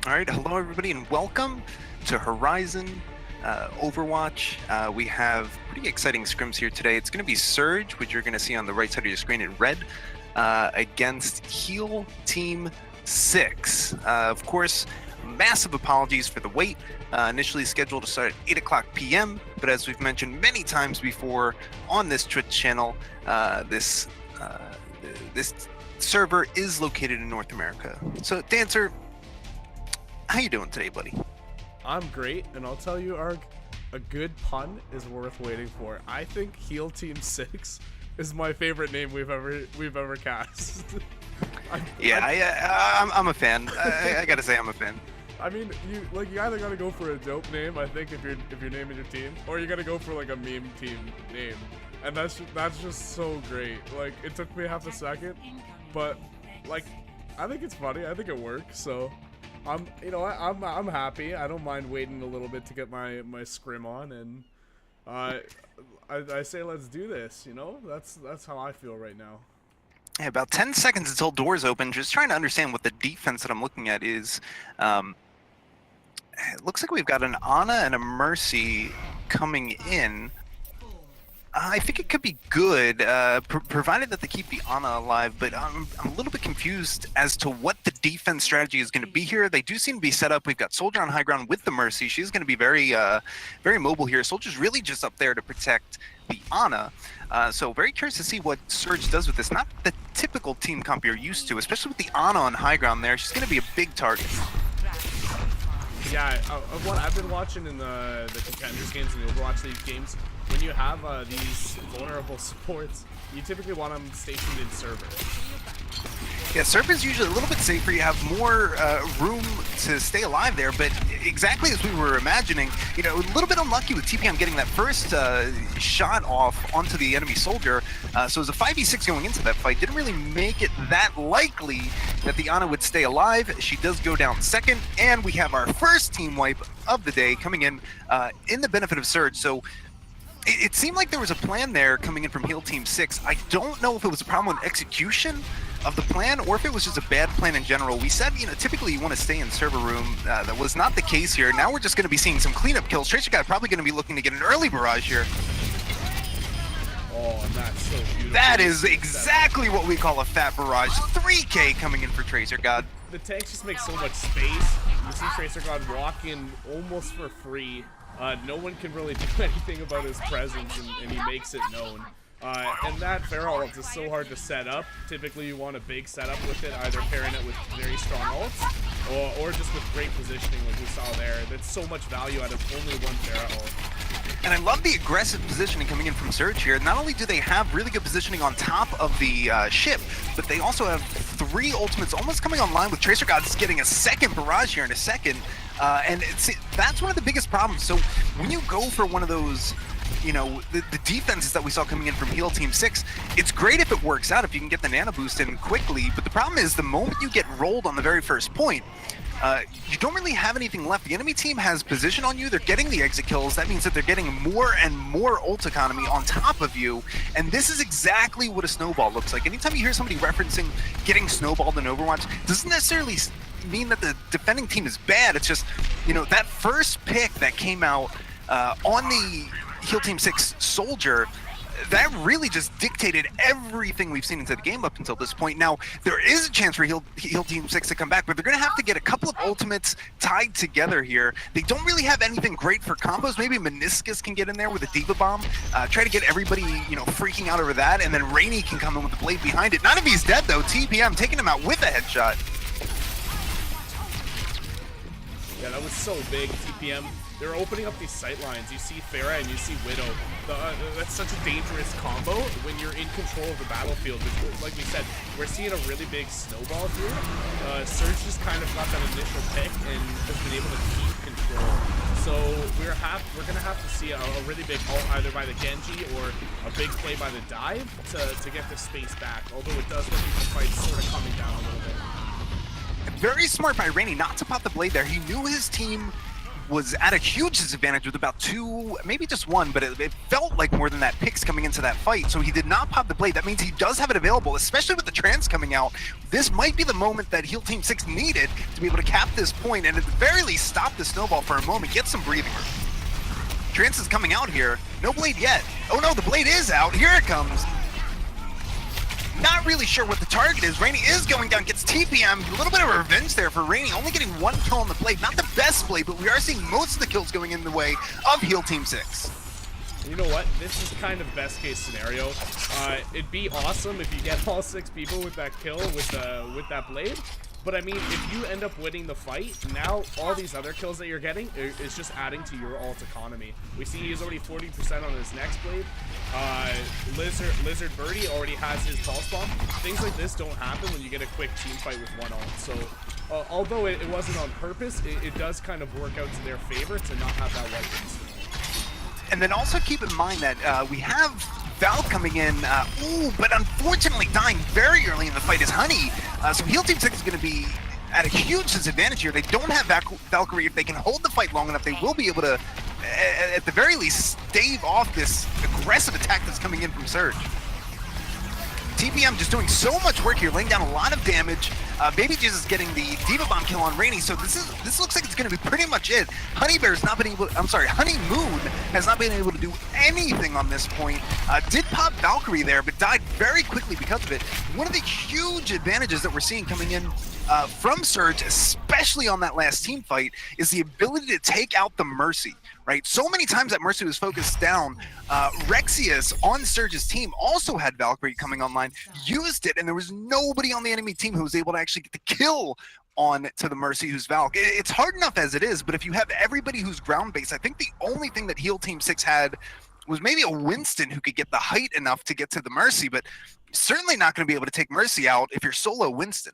All right, hello everybody, and welcome to Horizon Overwatch. We have pretty exciting scrims here today. It's going to be Surge, which you're going to see on the right side of your screen in red, against Heal Team 6. Of course, massive apologies for the wait. Initially scheduled to start at 8 o'clock p.m., but as we've mentioned many times before on this Twitch channel, this server is located in North America. So, Dancer, how you doing today, buddy? I'm great, and I'll tell you, Arg, a good pun is worth waiting for. I think Heal Team 6 is my favorite name we've ever cast. I'm a fan. I gotta say, I'm a fan. I mean, you either gotta go for a dope name, I think, if you're naming your team, or you gotta go for like a meme team name, and that's just so great. Like, it took me half a second, but like, I think it's funny. I think it works. So. I'm happy. I don't mind waiting a little bit to get my scrim on, and I say let's do this. You know, that's how I feel right now. Yeah, about 10 seconds until doors open. Just trying to understand what the defense that I'm looking at is. It looks like we've got an Ana and a Mercy coming in. I think it could be good, provided that they keep the Ana alive, but I'm a little bit confused as to what the defense strategy is going to be here. They do seem to be set up. We've got Soldier on high ground with the Mercy. She's going to be very mobile here. Soldier's really just up there to protect the Ana. So very curious to see what Surge does with this. Not the typical team comp you're used to, especially with the Ana on high ground there. She's going to be a big target. Yeah, what I've been watching in the Contenders games and the Overwatch League games, when you have these vulnerable supports, you typically want them stationed in server. Yeah, server is usually a little bit safer. You have more room to stay alive there, but exactly as we were imagining, you know, a little bit unlucky with TPM getting that first shot off onto the enemy soldier. So it was a 5v6 going into that fight. Didn't really make it that likely that the Ana would stay alive. She does go down second, and we have our first team wipe of the day coming in the benefit of Surge. So it seemed like there was a plan there coming in from Heal Team 6. I don't know if it was a problem with execution of the plan or if it was just a bad plan in general. We said, you know, typically you want to stay in server room. That was not the case here. Now we're just going to be seeing some cleanup kills. Tracer Guy probably going to be looking to get an early barrage here. Oh, and that's so beautiful. That is exactly what we call a fat barrage. 3K coming in for Tracer God. The tanks just make so much space. You see Tracer God walk in almost for free. No one can really do anything about his presence, and he makes it known. And that Pharah ult is so hard to set up. Typically, you want a big setup with it, either pairing it with very strong ults, or just with great positioning like we saw there. That's so much value out of only one Pharah ult. And I love the aggressive positioning coming in from Surge here. Not only do they have really good positioning on top of the ship, but they also have 3 ultimates almost coming online, with Tracer Gods getting a second barrage here in a second. And that's one of the biggest problems. So when you go for one of those, you know, the defenses that we saw coming in from Heal Team 6, it's great if it works out, if you can get the nano boost in quickly, but the problem is the moment you get rolled on the very first point, you don't really have anything left. The enemy team has position on you, they're getting the exit kills, that means that they're getting more and more ult economy on top of you, and this is exactly what a snowball looks like. Anytime you hear somebody referencing getting snowballed in Overwatch, doesn't necessarily mean that the defending team is bad. It's just, you know, that first pick that came out on the Heal Team 6 Soldier, that really just dictated everything we've seen into the game up until this point. Now, there is a chance for Heal Team 6 to come back, but they're going to have to get a couple of ultimates tied together here. They don't really have anything great for combos. Maybe Meniscus can get in there with a Diva Bomb, try to get everybody, you know, freaking out over that, and then Rainy can come in with the blade behind it. None of he's dead, though. TPM taking him out with a headshot. Yeah, that was so big, TPM. They're opening up these sight lines. You see Pharah and you see Widow. That's such a dangerous combo when you're in control of the battlefield. Which, like we said, we're seeing a really big snowball here. Surge just kind of got that initial pick and has been able to keep control. So we're gonna have to see a really big ult either by the Genji or a big play by the dive to get the space back. Although it does look like the fight's sort of coming down a little bit. Very smart by Rainy not to pop the blade there. He knew his team was at a huge disadvantage with about 2, maybe just 1, but it felt like more than that picks coming into that fight. So he did not pop the blade. That means he does have it available, especially with the trance coming out. This might be the moment that Heal Team 6 needed to be able to cap this point and at the very least stop the snowball for a moment, get some breathing room. Trance is coming out here. No blade yet. Oh no, the blade is out. Here it comes. Not really sure what the target is. Rainy is going down, gets TPM. A little bit of revenge there for Rainy, only getting 1 kill on the blade. Not the best blade, but we are seeing most of the kills going in the way of Heal Team 6. You know what? This is kind of best case scenario. It'd be awesome if you get all 6 people with that kill with that blade. But I mean, if you end up winning the fight, now all these other kills that you're getting is just adding to your ult economy. We see he's already 40% on his next blade. Lizard Birdie already has his pulse bomb. Things like this don't happen when you get a quick team fight with 1 ult. So although it wasn't on purpose, it does kind of work out to their favor to not have that white base. And then also keep in mind that we have Val coming in, but unfortunately dying very early in the fight is Honey. So Heal Team 6 is going to be at a huge disadvantage here. They don't have Valkyrie. If they can hold the fight long enough, they will be able to, at the very least, stave off this aggressive attack that's coming in from Surge. TPM just doing so much work here, laying down a lot of damage. Baby Jesus getting the Diva Bomb kill on Rainy, so this looks like it's going to be pretty much it. Honeybear's not been able, Honeymoon has not been able to do anything on this point. Did pop Valkyrie there, but died very quickly because of it. One of the huge advantages that we're seeing coming in from Surge, especially on that last team fight, is the ability to take out the Mercy, right? So many times that Mercy was focused down, Rexius on Surge's team also had Valkyrie coming online, used it, and there was nobody on the enemy team who was able to actually get the kill on to the Mercy who's Valk. It's hard enough as it is, but if you have everybody who's ground-based, I think the only thing that Heal Team 6 had was maybe a Winston who could get the height enough to get to the Mercy, but certainly not going to be able to take Mercy out if you're solo Winston.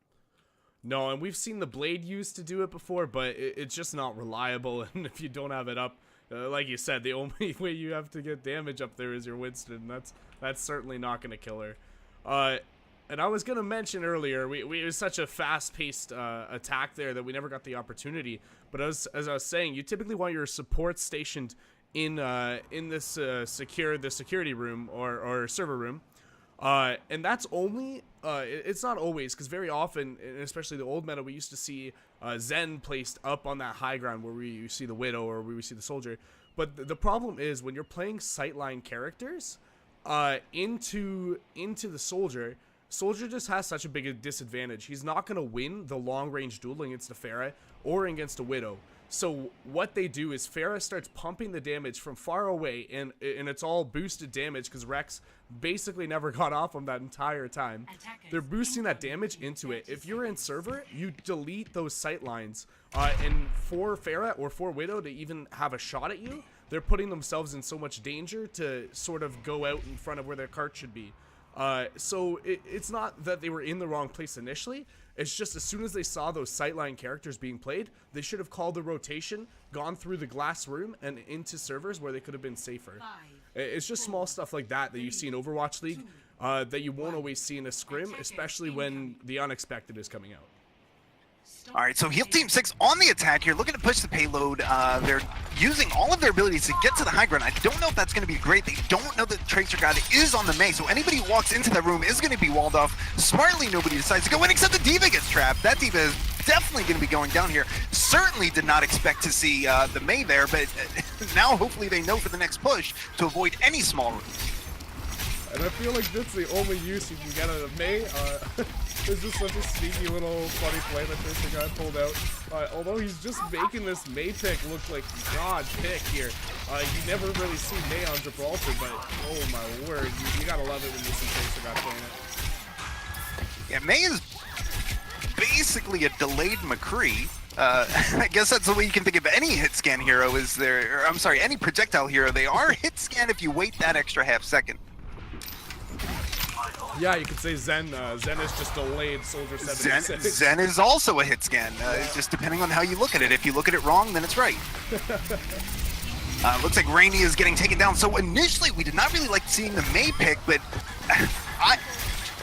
No, and we've seen the blade used to do it before, but it's just not reliable, and if you don't have it up, like you said, the only way you have to get damage up there is your Winston. That's certainly not going to kill her. And I was going to mention earlier, it was such a fast-paced attack there that we never got the opportunity, but as I was saying, you typically want your support stationed in this security room or server room. And that's only, it's not always, because very often, and especially the old meta, we used to see Zen placed up on that high ground where you see the Widow or where we see the Soldier. But the problem is when you're playing sightline characters into the Soldier just has such a big disadvantage. He's not going to win the long-range duel against a Pharah or against a Widow. So what they do is Pharah starts pumping the damage from far away, and it's all boosted damage because Rex basically never got off him that entire time. They're boosting that damage into it. If you're in server, you delete those sight lines, and for Pharah or for Widow to even have a shot at you, they're putting themselves in so much danger to sort of go out in front of where their cart should be. So it's not that they were in the wrong place initially. It's just as soon as they saw those sightline characters being played, they should have called the rotation, gone through the glass room, and into servers where they could have been safer. It's just small stuff like that you see in Overwatch League that you won't always see in a scrim, especially when the unexpected is coming out. All right, so Heal Team 6 on the attack here, looking to push the payload. They're using all of their abilities to get to the high ground. I don't know if that's going to be great. They don't know that Tracer God is on the Mei, so anybody who walks into that room is going to be walled off. Smartly, nobody decides to go in except the D.Va gets trapped. That D.Va is definitely going to be going down here. Certainly did not expect to see the Mei there, but now hopefully they know for the next push to avoid any small room. And I feel like that's the only use you can get out of Mei. This is such a sneaky little funny play that Tracer guy pulled out. Although he's just making this Mei pick look like God pick here. You never really see Mei on Gibraltar, but oh my word, you gotta love it when you see Tracer guy playing it. Yeah, Mei is basically a delayed McCree. I guess that's the way you can think of any hit scan hero is there, or I'm sorry, any projectile hero. They are hit scan if you wait that extra half second. Yeah, you could say Zen is just delayed Soldier 76. Zen is also a hit scan, just depending on how you look at it. If you look at it wrong, then it's right. Looks like Rainy is getting taken down. So initially, we did not really like seeing the Mei pick, but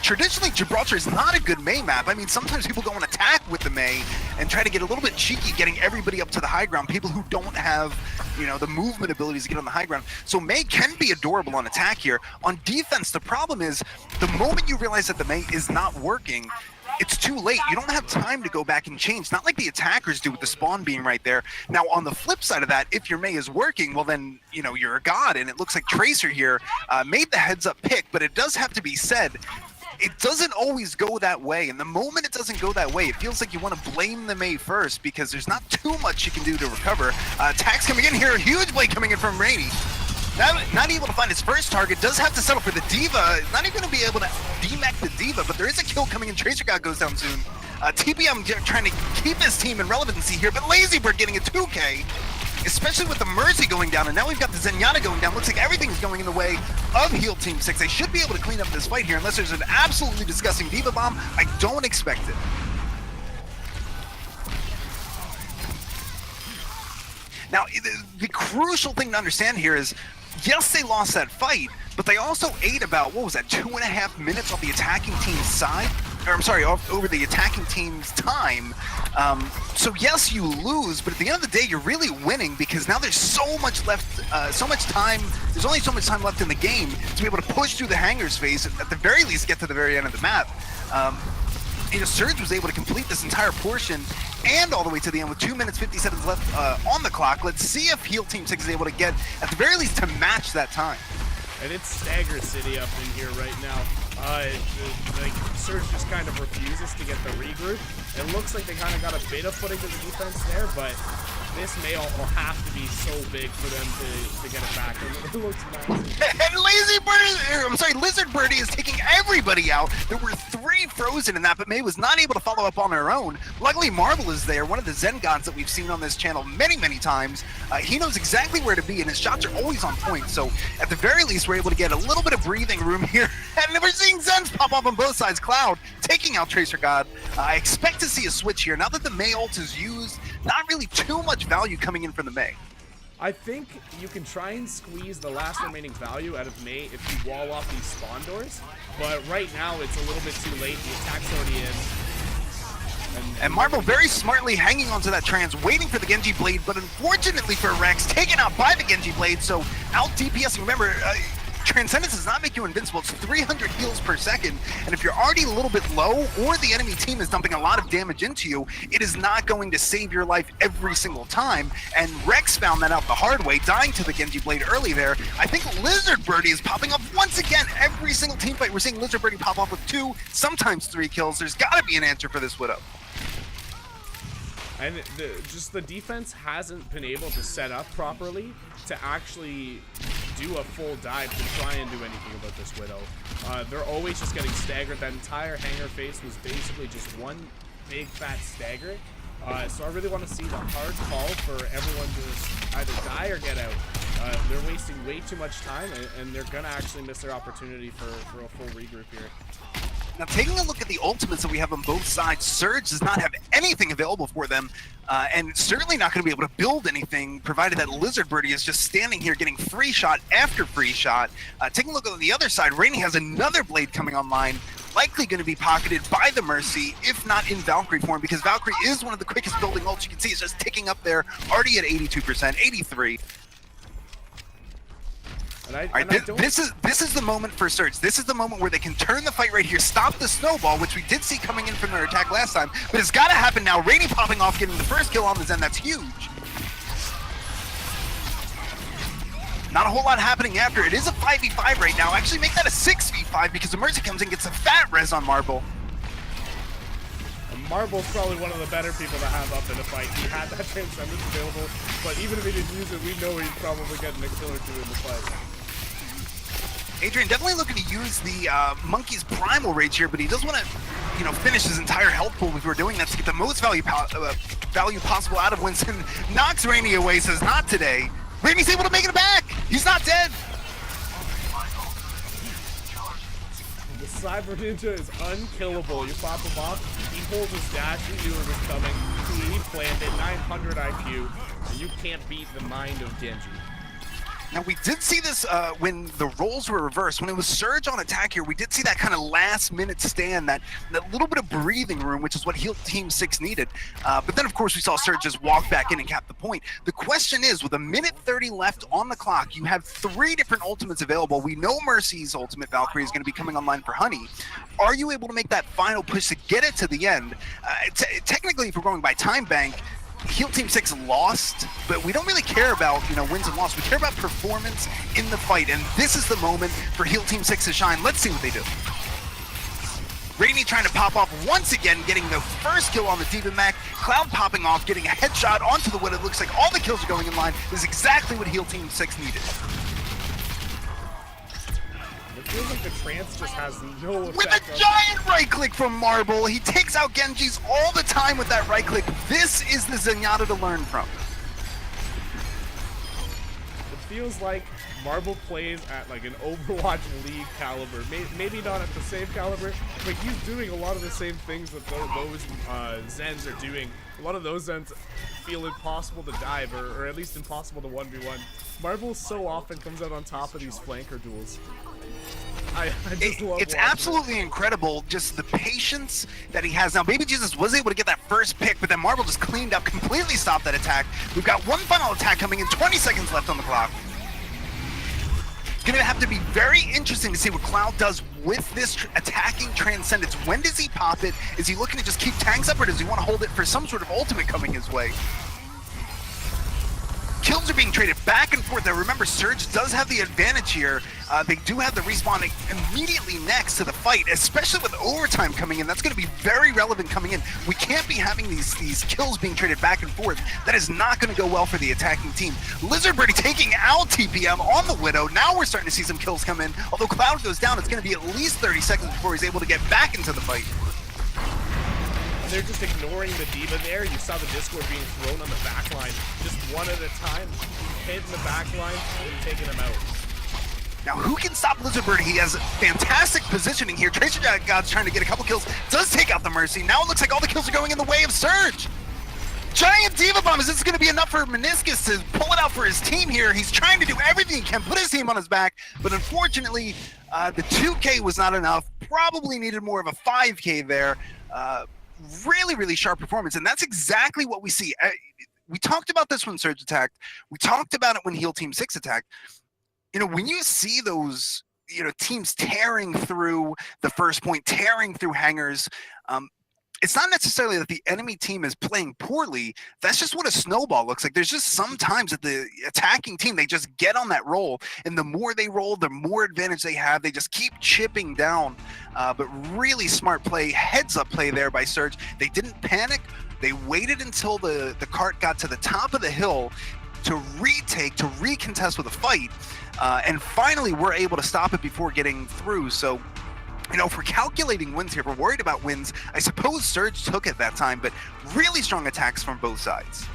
traditionally Gibraltar is not a good Mei map. I mean, sometimes people go on attack with the Mei and try to get a little bit cheeky, getting everybody up to the high ground, people who don't have, you know, the movement abilities to get on the high ground. So Mei can be adorable on attack here. On defense, the problem is the moment you realize that the Mei is not working, it's too late. You don't have time to go back and change, not like the attackers do with the spawn being right there. Now, on the flip side of that, if your Mei is working, well then, you know, you're a god, and it looks like Tracer here made the heads-up pick, but it does have to be said, it doesn't always go that way, and the moment it doesn't go that way, it feels like you want to blame the Mei first, because there's not too much you can do to recover. Attacks coming in here, a huge blade coming in from Rainy. Not able to find his first target, does have to settle for the Diva. Not even going to be able to demech the Diva, but there is a kill coming in. Tracer God goes down soon. TPM trying to keep his team in relevancy here, but LazyBird getting a 2K, especially with the Mercy going down, and now we've got the Zenyatta going down. Looks like everything's going in the way of Heal Team 6. They should be able to clean up this fight here, unless there's an absolutely disgusting Diva Bomb. I don't expect it. Now, the crucial thing to understand here is, yes, they lost that fight, but they also ate about, what was that, 2.5 minutes off the attacking team's side? Or, I'm sorry, over the attacking team's time. So yes, you lose, but at the end of the day, you're really winning, because now there's so much left, so much time, there's only so much time left in the game to be able to push through the hangar's phase, at the very least get to the very end of the map. You know, Surge was able to complete this entire portion and all the way to the end with 2 minutes 50 seconds left on the clock. Let's see if Heal Team 6 is able to get, at the very least, to match that time. And it's Stagger City up in here right now. Like, Surge just kind of refuses to get the regroup. It looks like they kind of got a bit of footing to the defense there, but this Mei will have to be so big for them to get it back. It looks massive. And Lizard Birdie is taking everybody out. There were 3 frozen in that, but Mei was not able to follow up on her own. Luckily, Marvel is there, one of the Zen gods that we've seen on this channel many, many times. He knows exactly where to be, and his shots are always on point. So at the very least, we're able to get a little bit of breathing room here. And we're seeing Zens pop up on both sides. Cloud taking out Tracer God. I expect to see a switch here. Now that the Mei ult is used, not really too much value coming in from the Mei. I think you can try and squeeze the last remaining value out of Mei if you wall off these spawn doors, but right now it's a little bit too late. The attack's already in. And Marvel very smartly hanging onto that trans, waiting for the Genji Blade, but unfortunately for Rex, taken out by the Genji Blade, so out DPSing. Remember, Transcendence does not make you invincible. It's 300 heals per second, and if you're already a little bit low, or the enemy team is dumping a lot of damage into you, it is not going to save your life every single time, and Rex found that out the hard way, dying to the Genji Blade early there. I think Lizard Birdie is popping up once again. Every single team fight, we're seeing Lizard Birdie pop off with 2, sometimes 3 kills. There's got to be an answer for this Widow. And just the defense hasn't been able to set up properly to actually do a full dive to try and do anything about this Widow. They're always just getting staggered. That entire hangar face was basically just one big fat stagger. So I really want to see the hard call for everyone to either die or get out. They're wasting way too much time, and they're going to actually miss their opportunity for a full regroup here. Now, taking a look at the ultimates that we have on both sides, Surge does not have anything available for them, and certainly not going to be able to build anything, provided that Lizard Birdie is just standing here getting free shot after free shot. Taking a look on the other side, Rainy has another blade coming online, likely going to be pocketed by the Mercy, if not in Valkyrie form, because Valkyrie is one of the quickest building ults. You can see it's just ticking up there, already at 82%, 83%. This is the moment for Surge. This is the moment where they can turn the fight right here, stop the snowball, which we did see coming in from their attack last time, but it's got to happen now. Rainy popping off, getting the first kill on the Zen. That's huge. Not a whole lot happening after. It is a 5v5 right now. Actually, make that a 6v5 because the Mercy comes in, gets a fat res on Marble. Marble's probably one of the better people to have up in a fight. He had that Transcendence available, but even if he didn't use it, we know he's probably getting a kill or 2 in the fight. Adrian definitely looking to use the Monkey's Primal Rage here, but he does want to, you know, finish his entire health pool before doing that to get the most value possible out of Winston. Knocks Rainy away, says not today. Rainy's able to make it back. He's not dead. The Cyber Ninja is unkillable. You pop him off, he holds his dash, he knew it was coming. He planned it, 900 IQ, and you can't beat the mind of Genji. Now, we did see this when the roles were reversed. When it was Surge on attack here, we did see that kind of last-minute stand, that little bit of breathing room, which is what Heal Team 6 needed. But then, of course, we saw Surge just walk back in and cap the point. The question is, with 1:30 left on the clock, you have 3 different ultimates available. We know Mercy's ultimate Valkyrie is going to be coming online for Honey. Are you able to make that final push to get it to the end? Technically, if we're going by time bank, Heal Team 6 lost, but we don't really care about, wins and losses. We care about performance in the fight, and this is the moment for Heal Team 6 to shine. Let's see what they do. Rainy trying to pop off once again, getting the first kill on the D.Va Mech. Cloud popping off, getting a headshot onto the Widow. It looks like all the kills are going in line. This is exactly what Heal Team 6 needed. It feels like the trance just has no effect. With a giant right click from Marble, he takes out Genji's all the time with that right click. This is the Zenyatta to learn from. It feels like Marble plays at like an Overwatch League caliber. Maybe not at the same caliber, but he's doing a lot of the same things that those Zens are doing. A lot of those Zens feel impossible to dive, or at least impossible to 1v1. Marble so often comes out on top of these flanker duels. I just love it's absolutely incredible, just the patience that he has. Now, Baby Jesus was able to get that first pick, but then Marble just cleaned up, completely stopped that attack. We've got one final attack coming in, 20 seconds left on the clock. It's going to have to be very interesting to see what Cloud does with this attacking Transcendence. When does he pop it? Is he looking to just keep tanks up, or does he want to hold it for some sort of ultimate coming his way? Kills are being traded back and forth. Now remember, Surge does have the advantage here. They do have the respawn immediately next to the fight, especially with overtime coming in. That's going to be very relevant coming in. We can't be having these kills being traded back and forth. That is not going to go well for the attacking team. Lizardbird taking out TPM on the Widow. Now we're starting to see some kills come in. Although Cloud goes down, it's going to be at least 30 seconds before he's able to get back into the fight. They're just ignoring the D.Va there. You saw the Discord being thrown on the back line, just one at a time, hitting the back line and taking them out. Now, who can stop Lizardbird? He has fantastic positioning here. Tracer God's trying to get a couple kills, does take out the Mercy. Now it looks like all the kills are going in the way of Surge. Giant D.Va Bomb, is this going to be enough for Meniscus to pull it out for his team here? He's trying to do everything he can, put his team on his back, but unfortunately, the 2K was not enough. Probably needed more of a 5K there. Really sharp performance, and that's exactly what we see. We talked about this when Surge attacked. We talked about it when Heal Team 6 attacked. When you see those, teams tearing through the first point, tearing through hangars, it's not necessarily that the enemy team is playing poorly. That's just what a snowball looks like. There's just sometimes that the attacking team, they just get on that roll, and the more they roll, the more advantage they have. They just keep chipping down. But really smart play, heads up play there by Surge. They didn't panic. They waited until the cart got to the top of the hill to retake, to recontest with a fight. And finally, we're able to stop it before getting through. So, if we're calculating wins here, we're worried about wins. I suppose Surge took it that time, but really strong attacks from both sides.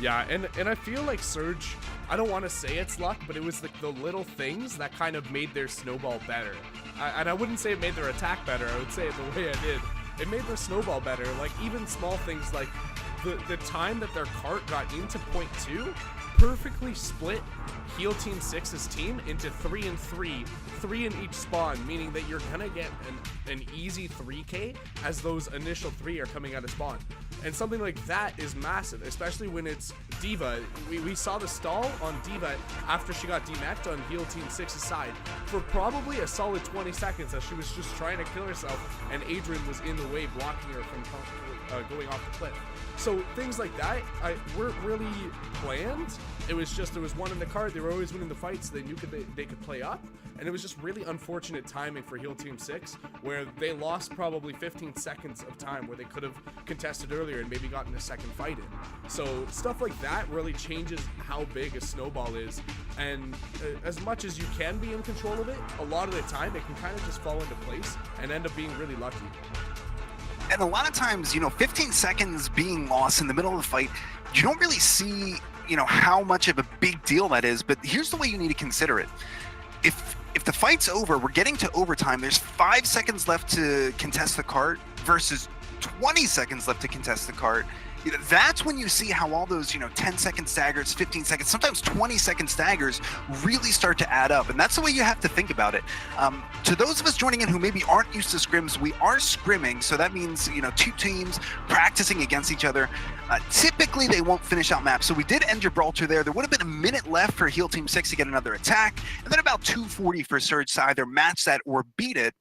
Yeah, and I feel like Surge, I don't want to say it's luck, but it was the little things that kind of made their snowball better. And I wouldn't say it made their attack better. I would say it the way I did. It made their snowball better. Like, even small things like the time that their cart got into point 2 perfectly split Heal Team 6's team into 3 and 3, 3 in each spawn, meaning that you're gonna get an easy 3K as those initial 3 are coming out of spawn. And something like that is massive, especially when it's D.Va. We saw the stall on D.Va after she got demeched on Heal Team 6's side for probably a solid 20 seconds as she was just trying to kill herself, and Adrian was in the way blocking her from going off the cliff. So things like that weren't really planned. It was just, there was one in the cart, they were always winning the fights, so they knew they could play up, and it was just really unfortunate timing for Heal Team 6, where they lost probably 15 seconds of time where they could have contested earlier and maybe gotten a second fight in. So stuff like that really changes how big a snowball is, and as much as you can be in control of it, a lot of the time it can kind of just fall into place and end up being really lucky. And a lot of times, 15 seconds being lost in the middle of the fight, you don't really see, how much of a big deal that is. But here's the way you need to consider it. If the fight's over, we're getting to overtime, there's 5 seconds left to contest the cart versus 20 seconds left to contest the cart. That's when you see how all those, 10-second staggers, 15 seconds, sometimes 20-second staggers really start to add up. And that's the way you have to think about it. To those of us joining in who maybe aren't used to scrims, we are scrimming. So that means, two teams practicing against each other. Typically, they won't finish out maps. So we did end Gibraltar there. There would have been a minute left for Heal Team 6 to get another attack. And then about 2:40 for Surge to either match that or beat it.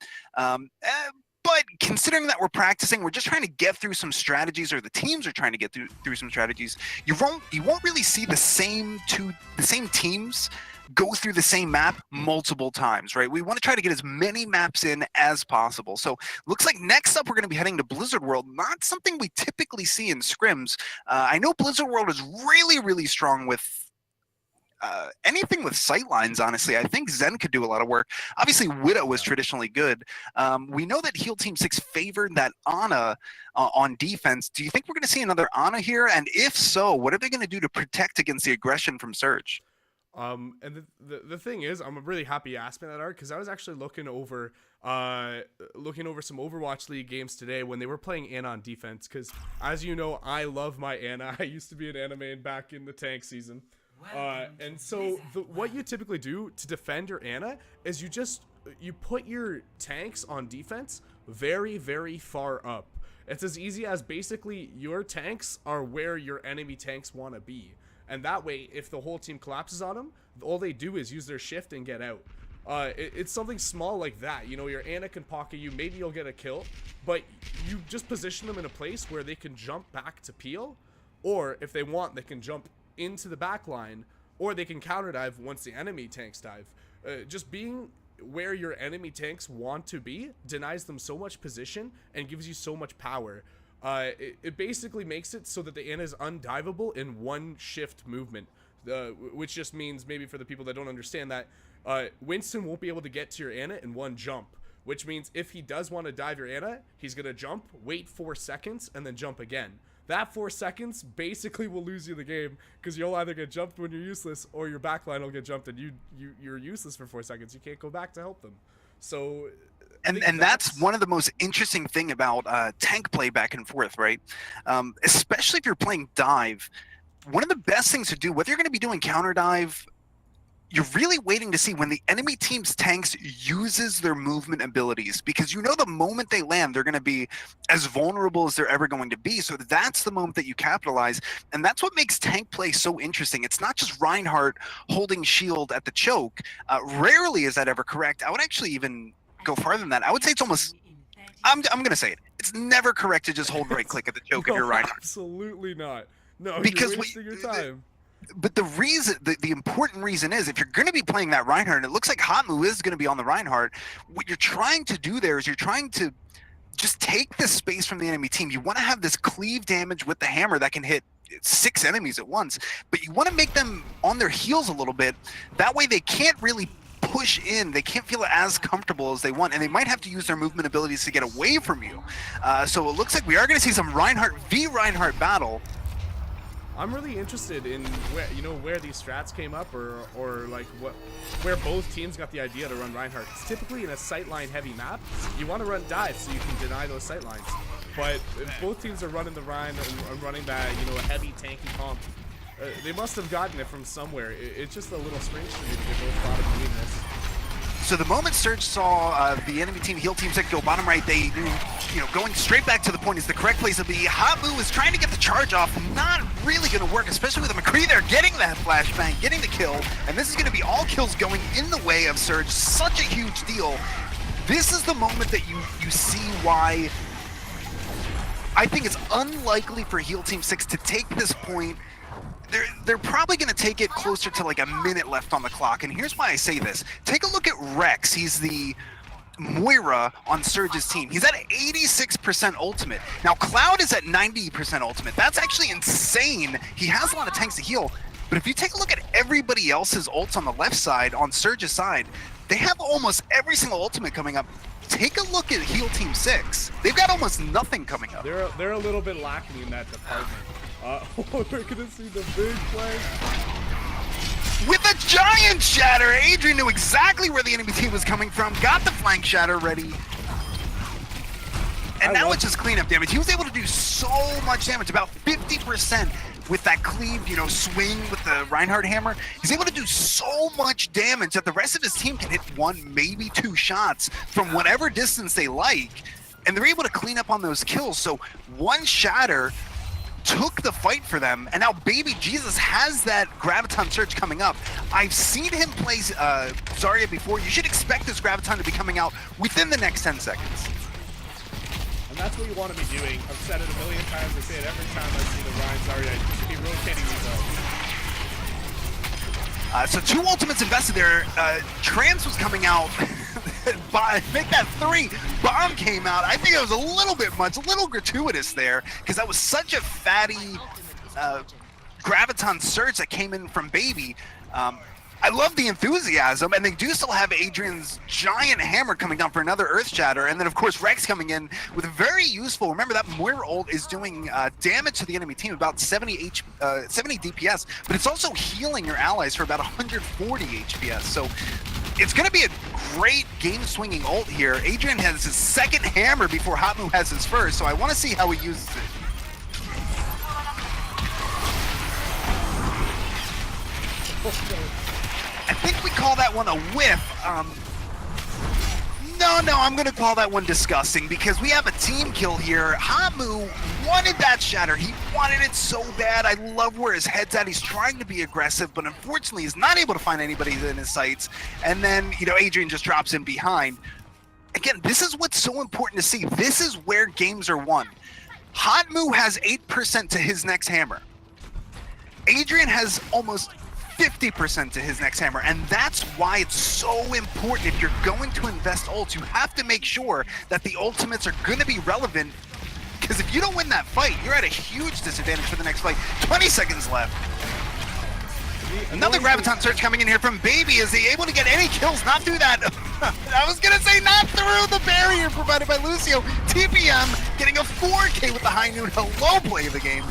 But considering that we're practicing, we're just trying to get through some strategies, or the teams are trying to get through some strategies. You won't really see the same teams go through the same map multiple times, right? We want to try to get as many maps in as possible. So looks like next up we're going to be heading to Blizzard World. Not something we typically see in scrims. I know Blizzard World is really, really strong with anything with sightlines, honestly. I think Zen could do a lot of work. Obviously, Widow was traditionally good. We know that Heal Team 6 favored that Ana on defense. Do you think we're going to see another Ana here? And if so, what are they going to do to protect against the aggression from Surge? And the thing is, I'm really happy you asked me that, Art, because I was actually looking over some Overwatch League games today when they were playing Ana on defense, because as you know, I love my Ana. I used to be an Ana main back in the tank season. And so what you typically do to defend your Ana is you put your tanks on defense very, very far up. It's as easy as basically your tanks are where your enemy tanks want to be. And that way, if the whole team collapses on them, all they do is use their shift and get out. It's something small like that. Your Ana can pocket you, maybe you'll get a kill, but you just position them in a place where they can jump back to peel, or if they want, they can jump into the back line, or they can counter dive once the enemy tanks dive. Just being where your enemy tanks want to be denies them so much position and gives you so much power. It basically makes it so that the Ana is undivable in one shift movement, which just means, maybe for the people that don't understand that, Winston won't be able to get to your Ana in one jump, which means if he does want to dive your Ana, he's going to jump, wait 4 seconds, and then jump again. That 4 seconds basically will lose you the game, because you'll either get jumped when you're useless, or your backline will get jumped and you're useless for 4 seconds. You can't go back to help them. So, and that's one of the most interesting thing about tank play back and forth, right? Especially if you're playing dive. One of the best things to do, whether you're going to be doing counter dive, you're really waiting to see when the enemy team's tanks uses their movement abilities, because the moment they land, they're going to be as vulnerable as they're ever going to be. So that's the moment that you capitalize. And that's what makes tank play so interesting. It's not just Reinhardt holding shield at the choke. Rarely is that ever correct. I would actually even go farther than that. I would say it's almost, I'm going to say it. It's never correct to just hold right click at the choke if you're Reinhardt. Absolutely not. No, because you're wasting your time. But the reason, the important reason is, if you're going to be playing that Reinhardt, and it looks like Hotmu is going to be on the Reinhardt, what you're trying to do there is you're trying to just take the space from the enemy team. You want to have this cleave damage with the hammer that can hit 6 enemies at once, but you want to make them on their heels a little bit. That way they can't really push in. They can't feel as comfortable as they want, and they might have to use their movement abilities to get away from you. So it looks like we are going to see some Reinhardt v Reinhardt battle. I'm really interested in where these strats came up, or like where both teams got the idea to run Reinhardt. Because typically in a sightline heavy map, you want to run dive so you can deny those sightlines. But if both teams are running the Rein and running that a heavy tanky comp, they must have gotten it from somewhere. It's just a little strange to me that they both thought of doing this. So the moment Surge saw the enemy team, Heal Team 6, go bottom right, they knew, going straight back to the point is the correct place to be. Habu is trying to get the charge off, not really going to work, especially with a McCree there getting that flashbang, getting the kill, and this is going to be all kills going in the way of Surge. Such a huge deal. This is the moment that you see why I think it's unlikely for Heal Team 6 to take this point. They're probably going to take it closer to like a minute left on the clock, and here's why I say this. Take a look at Rex. He's the Moira on Surge's team. He's at 86% ultimate. Now Cloud is at 90% ultimate. That's actually insane. He has a lot of tanks to heal, but if you take a look at everybody else's ults on the left side, on Surge's side, they have almost every single ultimate coming up. Take a look at Heal Team 6. They've got almost nothing coming up. They're a little bit lacking in that department. We're gonna see the big play. With a giant shatter, Adrian knew exactly where the enemy team was coming from, got the flank shatter ready. And now it's just cleanup damage. He was able to do so much damage, about 50% with that cleave, swing with the Reinhardt hammer. He's able to do so much damage that the rest of his team can hit 1, maybe 2 shots from whatever distance they like, and they're able to clean up on those kills. So one shatter took the fight for them, and now Baby Jesus has that Graviton Surge coming up. I've seen him play Zarya before. You should expect this Graviton to be coming out within the next 10 seconds. And that's what you want to be doing. I've said it a million times. I say it every time I see the Ryan Zarya. You should be rotating these out. So 2 ultimates invested there. Trance was coming out. Make that 3. Bomb came out. I think it was a little bit much, a little gratuitous there, because that was such a fatty Graviton Surge that came in from Baby. I love the enthusiasm, and they do still have Adrian's giant hammer coming down for another Earth Shatter, and then of course Rex coming in with a very useful, remember that Moira ult is doing damage to the enemy team, about 70 DPS, but it's also healing your allies for about 140 HPS, so it's going to be a great game-swinging ult here. Adrian has his second hammer before Hotmu has his first, so I want to see how he uses it. I think we call that one a whiff. No, I'm going to call that one disgusting because we have a team kill here. Hotmu wanted that shatter. He wanted it so bad. I love where his head's at. He's trying to be aggressive, but unfortunately he's not able to find anybody in his sights. And then, Adrian just drops in behind. Again, this is what's so important to see. This is where games are won. Hotmu has 8% to his next hammer. Adrian has almost 50% to his next hammer, and that's why it's so important. If you're going to invest ults, you have to make sure that the ultimates are going to be relevant, because if you don't win that fight, you're at a huge disadvantage for the next fight. 20 seconds left. Another Graviton Surge coming in here from Baby. Is he able to get any kills? Not through that. I was going to say not through the barrier provided by Lucio. TPM getting a 4K with the high noon. Hello play of the game.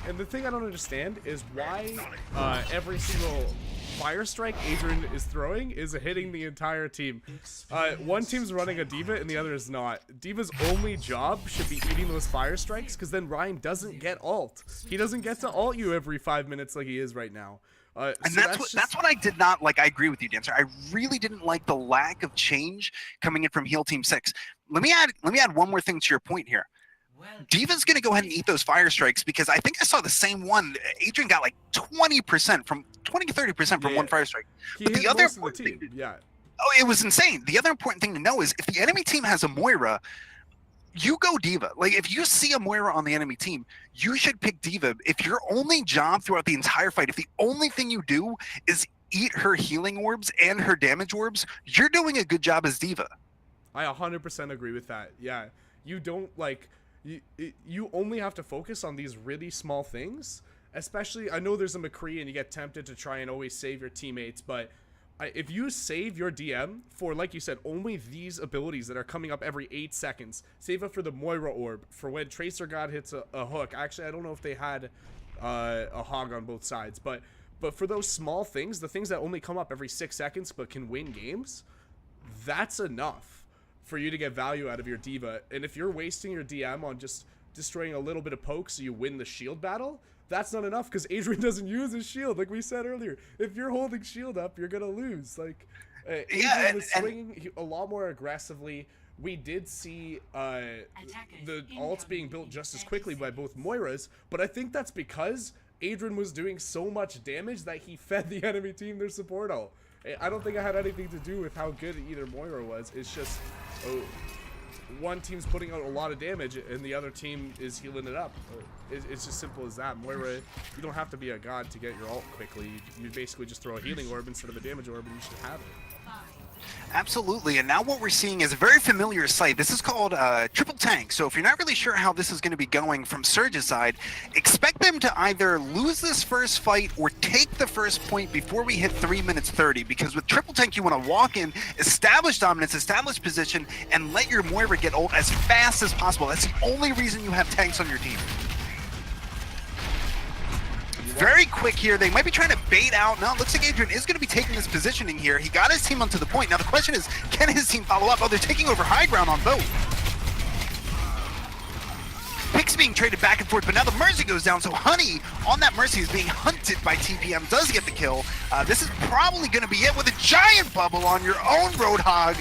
And the thing I don't understand is why every single fire strike Adrian is throwing is hitting the entire team. One team's running a D.Va and the other is not. D.Va's only job should be eating those fire strikes, because then Ryan doesn't get ult. He doesn't get to ult you every 5 minutes like he is right now. And so that's what I did not like. I agree with you, Dancer. I really didn't like the lack of change coming in from Heal Team 6. Let me add one more thing to your point here. D.Va's going to go ahead and eat those fire strikes, because I think I saw the same one. Adrian got like 30% from one fire strike. But the other important thing, it was insane. The other important thing to know is if the enemy team has a Moira, you go D.Va. Like, if you see a Moira on the enemy team, you should pick D.Va. If your only job throughout the entire fight, if the only thing you do is eat her healing orbs and her damage orbs, you're doing a good job as D.Va. I 100% agree with that. Yeah, you don't like. You only have to focus on these really small things, especially, I know there's a McCree and you get tempted to try and always save your teammates, but if you save your DM for, like you said, only these abilities that are coming up every 8 seconds, save it for the Moira orb, for when Tracer God hits a hook. Actually, I don't know if they had a hog on both sides, but for those small things, the things that only come up every 6 seconds but can win games, that's enough for you to get value out of your D.Va. And if you're wasting your DM on just destroying a little bit of poke so you win the shield battle, that's not enough, because Adrian doesn't use his shield, like we said earlier. If you're holding shield up, you're gonna lose. Like, Adrian was swinging a lot more aggressively. We did see the ults being built just as quickly by both Moiras, but I think that's because Adrian was doing so much damage that he fed the enemy team their support ult. I don't think it had anything to do with how good either Moira was. It's just one team's putting out a lot of damage and the other team is healing it up. It's just simple as that. Moira, you don't have to be a god to get your ult quickly. You basically just throw a healing orb instead of a damage orb and you should have it. Absolutely, and now what we're seeing is a very familiar sight. This is called triple tank. So if you're not really sure how this is going to be going from Surge's side, expect them to either lose this first fight or take the first point before we hit 3 minutes 30. Because with triple tank, you want to walk in, establish dominance, establish position, and let your Moira get ult as fast as possible. That's the only reason you have tanks on your team. very quick here. They might be trying to bait out. No, it looks like Adrian is going to be taking this positioning here. He got his team onto the point. Now the question is, can his team follow up? Oh, they're taking over high ground on both. Picks being traded back and forth, but now the Mercy goes down, so Honey on that Mercy is being hunted by TPM, does get the kill. This is probably going to be it with a giant bubble on your own Roadhog.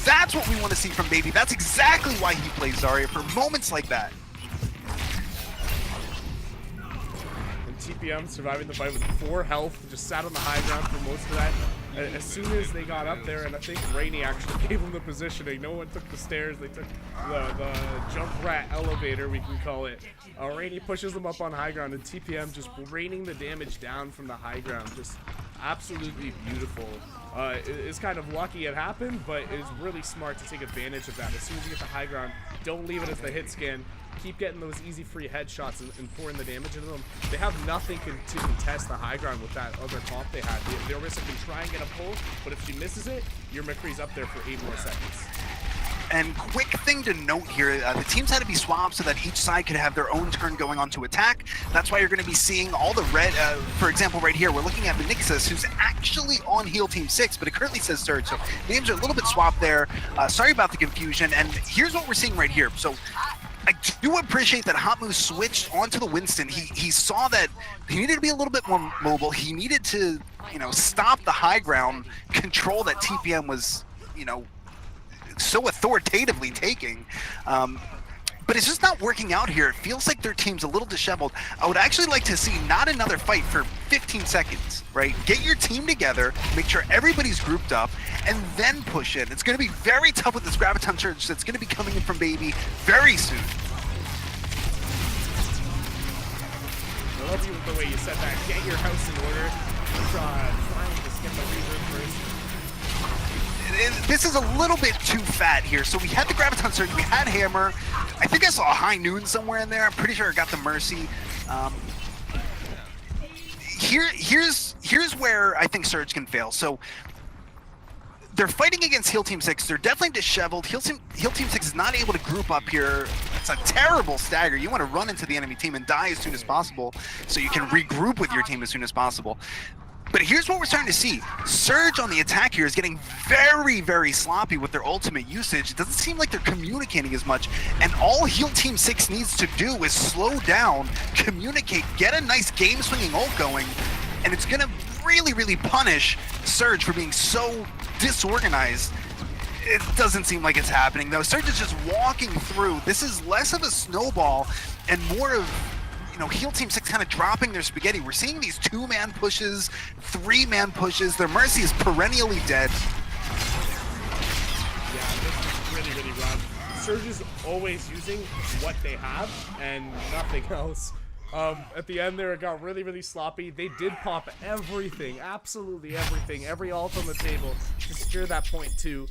That's what we want to see from Baby. That's exactly why he plays Zarya, for moments like that. And TPM surviving the fight with 4 health, just sat on the high ground for most of that. As soon as they got up there, and I think Rainey actually gave them the positioning, no one took the stairs, they took the jump rat elevator, we can call it. Rainey pushes them up on high ground, and TPM just raining the damage down from the high ground, just absolutely beautiful. It's kind of lucky it happened, but it's really smart to take advantage of that. As soon as you get the high ground, don't leave it as the hit scan. Keep getting those easy free headshots and pouring the damage into them. They have nothing to contest the high ground with that other comp they had. The Orisa can try and get a pull, but if she misses it, your McCree's up there for 8 more seconds. And quick thing to note here, the teams had to be swapped so that each side could have their own turn going on to attack. That's why you're going to be seeing all the red, for example, right here, we're looking at Benixus, who's actually on Heal Team 6, but it currently says Surge, so names are a little bit swapped there. Sorry about the confusion, and here's what we're seeing right here. So I do appreciate that Hotmu switched onto the Winston. He saw that he needed to be a little bit more mobile. He needed to, stop the high ground control that TPM was, so authoritatively taking. But it's just not working out here. It feels like their team's a little disheveled. I would actually like to see not another fight for 15 seconds, right? Get your team together, make sure everybody's grouped up, and then push in. It's going to be very tough with this Graviton Surge that's going to be coming in from Baby very soon. I love you with the way you said that. Get your house in order. Trying to skip the reverb first. This is a little bit too fat here. So we had the Graviton Surge, we had Hammer. I think I saw a High Noon somewhere in there. I'm pretty sure I got the Mercy. Here's where I think Surge can fail. So they're fighting against Heal Team 6. They're definitely disheveled. Heal Team 6 is not able to group up here. It's a terrible stagger. You want to run into the enemy team and die as soon as possible so you can regroup with your team as soon as possible. But here's what we're starting to see. Surge on the attack here is getting very, very sloppy with their ultimate usage. It doesn't seem like they're communicating as much. And all Heal Team 6 needs to do is slow down, communicate, get a nice game-swinging ult going, and it's going to really, really punish Surge for being so disorganized. It doesn't seem like it's happening, though. Surge is just walking through. This is less of a snowball and more of Heal Team 6 kind of dropping their spaghetti. We're seeing these 2-man pushes, 3-man pushes. Their Mercy is perennially dead. Yeah, this is really, really rough. Surge is always using what they have and nothing else. At the end there, it got really, really sloppy. They did pop everything, absolutely everything, every ult on the table to secure that point too.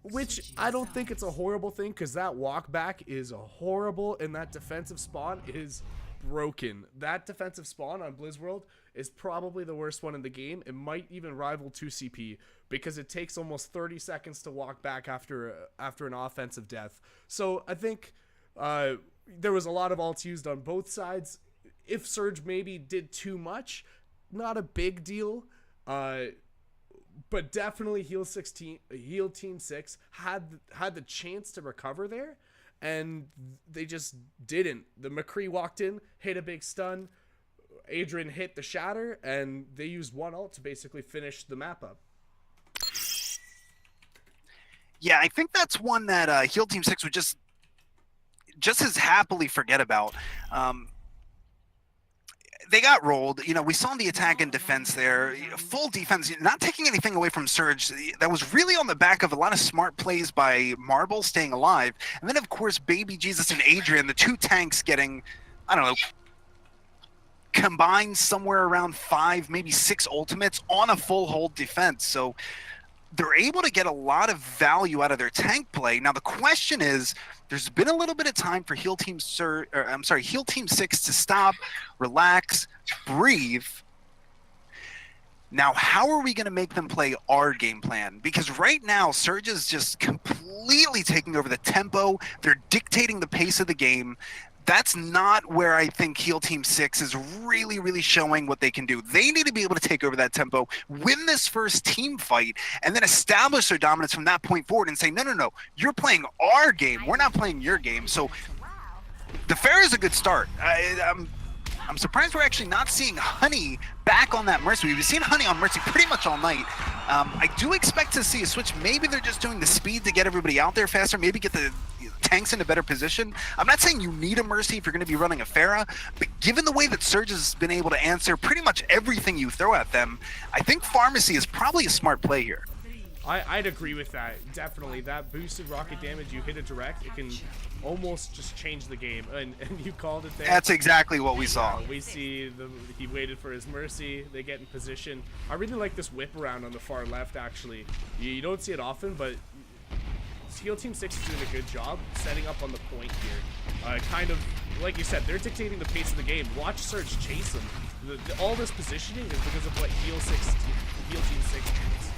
Which I don't think it's a horrible thing, because that walk back is horrible and that defensive spawn is broken. That defensive spawn on Blizzworld is probably the worst one in the game. It might even rival 2CP because it takes almost 30 seconds to walk back after an offensive death. So I think there was a lot of ults used on both sides. If Surge maybe did too much, not a big deal. But definitely Heal Team 6 had the chance to recover there, and they just didn't. The McCree walked in, hit a big stun, Adrian hit the shatter, and they used one ult to basically finish the map up. Yeah, I think that's one that Heal Team 6 would just as happily forget about. They got rolled. We saw the attack and defense there. Full defense, not taking anything away from Surge. That was really on the back of a lot of smart plays by Marble staying alive. And then, of course, Baby Jesus and Adrian, the 2 tanks getting, I don't know, combined somewhere around 5, maybe 6 ultimates on a full hold defense. So they're able to get a lot of value out of their tank play. Now, the question is, there's been a little bit of time for Heal Team 6 to stop, relax, breathe. Now, how are we going to make them play our game plan? Because right now, Surge is just completely taking over the tempo. They're dictating the pace of the game. that's not where I think Heal Team 6 is really showing what they can do. They need to be able to take over that tempo, win this first team fight, and then establish their dominance from that point forward and say, no, you're playing our game. We're not playing your game. So the fair is a good start. I'm surprised we're actually not seeing Honey back on that Mercy. We've seen Honey on Mercy pretty much all night. I do expect to see a switch. Maybe they're just doing the speed to get everybody out there faster, maybe get the tanks in a better position. I'm not saying you need a Mercy if you're going to be running a Pharah, but given the way that Surge has been able to answer pretty much everything you throw at them, I think Pharmacy is probably a smart play here. I'd agree with that, definitely. That boosted rocket damage, you hit it direct, it can almost just change the game, and you called it there. That's exactly what we saw. We see he waited for his Mercy, they get in position. I really like this whip around on the far left, actually. You don't see it often, but Heal Team 6 is doing a good job setting up on the point here. Kind of, like you said, they're dictating the pace of the game. Watch Surge chase him. All this positioning is because of what Heal Team 6 does.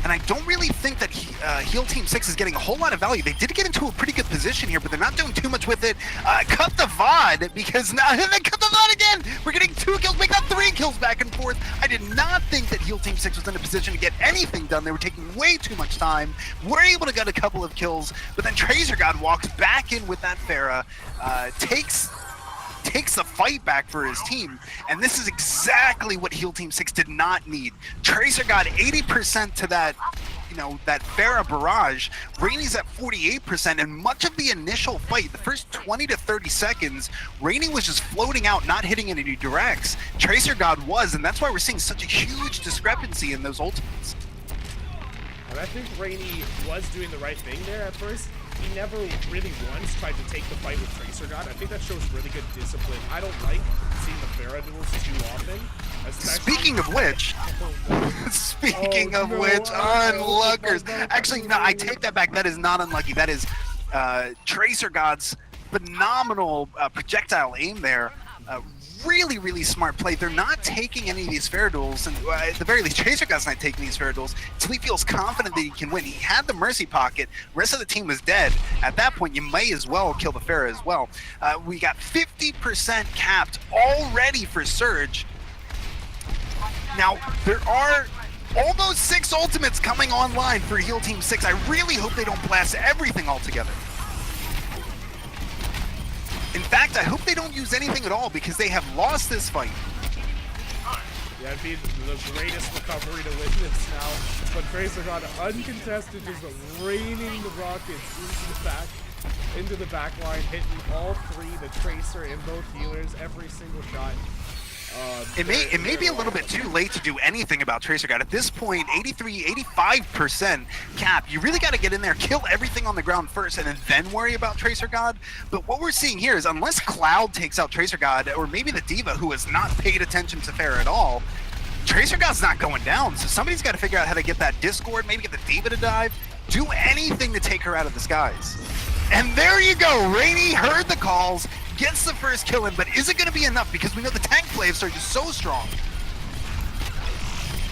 And I don't really think that Heal Team 6 is getting a whole lot of value. They did get into a pretty good position here, but they're not doing too much with it. Cut the VOD, because now they cut the VOD again! We're getting 2 kills, make that 3 kills back and forth. I did not think that Heal Team 6 was in a position to get anything done. They were taking way too much time. We're able to get a couple of kills, but then Tracer God walks back in with that Pharah, takes the fight back for his team, and this is exactly what Heal Team 6 did not need. Tracer got 80% to that, that Pharah barrage. Rainey's at 48%, and much of the initial fight, the first 20 to 30 seconds, Rainey was just floating out, not hitting any directs. Tracer God was, and that's why we're seeing such a huge discrepancy in those ultimates. And I think Rainey was doing the right thing there at first. He never really once tried to take the fight with Tracer God. I think that shows really good discipline. I don't like seeing the Pharah duels too often. Speaking of which, unluckers. Actually, no, I take that back. That is not unlucky. That is Tracer God's phenomenal projectile aim there. Really smart play. They're not taking any of these Pharah duels, and at the very least, Tracer God's not taking these Pharah duels until he feels confident that he can win. He had the Mercy pocket. The rest of the team was dead. At that point, you may as well kill the Pharah as well. We got 50% capped already for Surge. Now, there are almost 6 ultimates coming online for Heal Team 6. I really hope they don't blast everything altogether. In fact, I hope they don't use anything at all, because they have lost this fight. Yeah, it'd be the greatest recovery to witness now. But Tracer God uncontested, just raining the rockets into the back line, hitting all 3, the Tracer and both healers, every single shot. It may be a little bit too late to do anything about Tracer God. At this point, 85% cap. You really got to get in there, kill everything on the ground first, and then worry about Tracer God. But what we're seeing here is, unless Cloud takes out Tracer God, or maybe the D.Va, who has not paid attention to Pharah at all, Tracer God's not going down. So somebody's got to figure out how to get that Discord, maybe get the D.Va to dive, do anything to take her out of the skies. And there you go. Rainey heard the calls, gets the first kill in, but is it going to be enough? Because we know the tank play of Surge is so strong.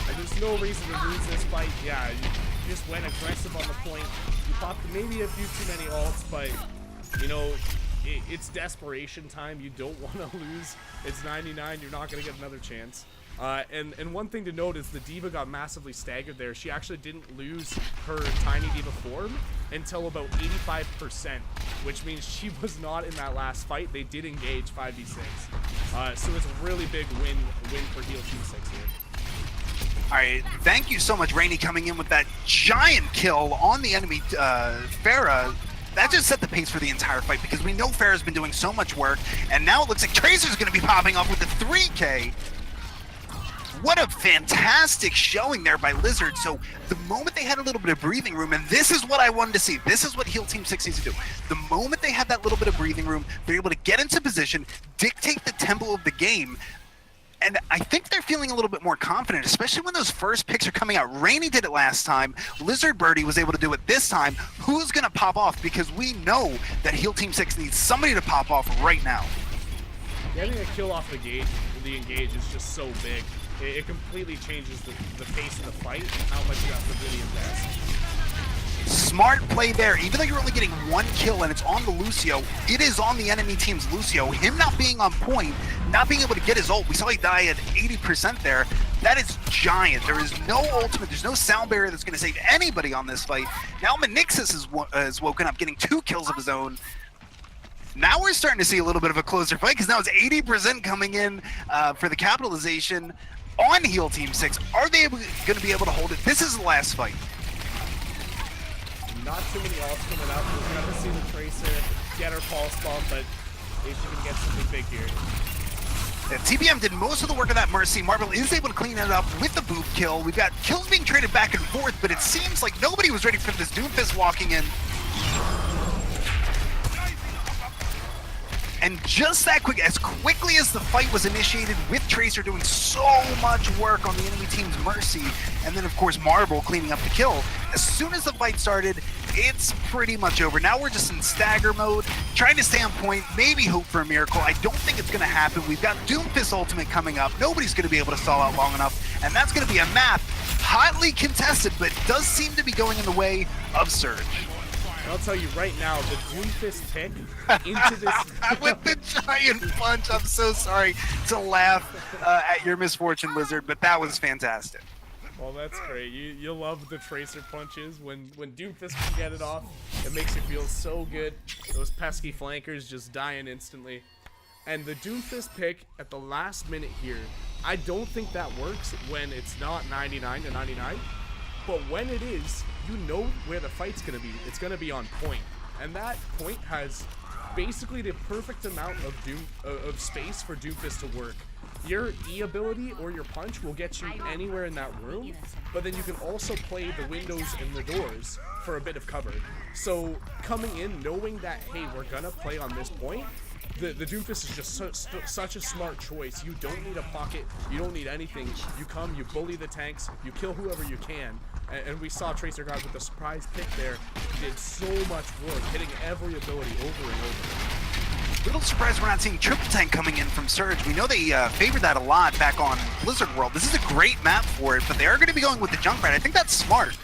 And there's no reason to lose this fight. Yeah, you just went aggressive on the point. You popped maybe a few too many ults, but, it's desperation time. You don't want to lose. It's 99. You're not going to get another chance. And one thing to note is the D.Va got massively staggered there. She actually didn't lose her tiny D.Va form until about 85%, which means she was not in that last fight. They did engage 5v6. So it's a really big win for Heal Team 6 here. All right, thank you so much, Rainey, coming in with that giant kill on the enemy Pharah. That just set the pace for the entire fight, because we know Pharah's been doing so much work, and now it looks like Tracer's going to be popping off with the 3K. What a fantastic showing there by Lizard. So the moment they had a little bit of breathing room, and this is what I wanted to see, this is what Heal Team 6 needs to do. The moment they had that little bit of breathing room, they're able to get into position, dictate the tempo of the game, and I think they're feeling a little bit more confident, especially when those first picks are coming out. Rainey did it last time. Lizard Birdie was able to do it this time. Who's going to pop off? Because we know that Heal Team 6 needs somebody to pop off right now. Getting a kill off the engage is just so big. It completely changes the pace of the fight and how much you have to really invest. Smart play there. Even though you're only getting 1 kill and it's on the Lucio, it is on the enemy team's Lucio. Him not being on point, not being able to get his ult, we saw he die at 80% there. That is giant. There is no ultimate, there's no sound barrier that's going to save anybody on this fight. Now Manixis is woken up, getting 2 kills of his own. Now we're starting to see a little bit of a closer fight, because now it's 80% coming in for the capitalization on Heal Team 6. Are they going to be able to hold it? This is the last fight. Not too many ults coming up. We're going to see the Tracer get her pulse bomb, but if she can get something big here. Yeah, TPM did most of the work of that Mercy. Marvel is able to clean it up with the boop kill. We've got kills being traded back and forth, but it seems like nobody was ready for this Doomfist walking in. And just that quick, as quickly as the fight was initiated, with Tracer doing so much work on the enemy team's Mercy, and then of course Marvel cleaning up the kill, as soon as the fight started, it's pretty much over. Now we're just in stagger mode, trying to stay on point, maybe hope for a miracle. I don't think it's going to happen. We've got Doomfist Ultimate coming up. Nobody's going to be able to stall out long enough, and that's going to be a map hotly contested, but does seem to be going in the way of Surge. And I'll tell you right now, the Doomfist pick into this... With the giant punch, I'm so sorry to laugh at your misfortune, Lizard, but that was fantastic. Well, that's great. You love the Tracer punches. When Doomfist can get it off, it makes you feel so good. Those pesky flankers just dying instantly. And the Doomfist pick at the last minute here, I don't think that works when it's not 99 to 99. But when it is, you know where the fight's going to be. It's going to be on point. And that point has basically the perfect amount of space for Doomfist to work. Your E ability or your punch will get you anywhere in that room, but then you can also play the windows and the doors for a bit of cover. So coming in, knowing that, hey, we're going to play on this point, the Doomfist is just such a smart choice. You don't need a pocket. You don't need anything. You come, you bully the tanks, you kill whoever you can. And we saw Tracer God with the surprise pick there. He did so much work, hitting every ability over and over. Little surprised we're not seeing triple tank coming in from Surge. We know they favored that a lot back on Blizzard World. This is a great map for it, but they are going to be going with the Junkrat. I think that's smart.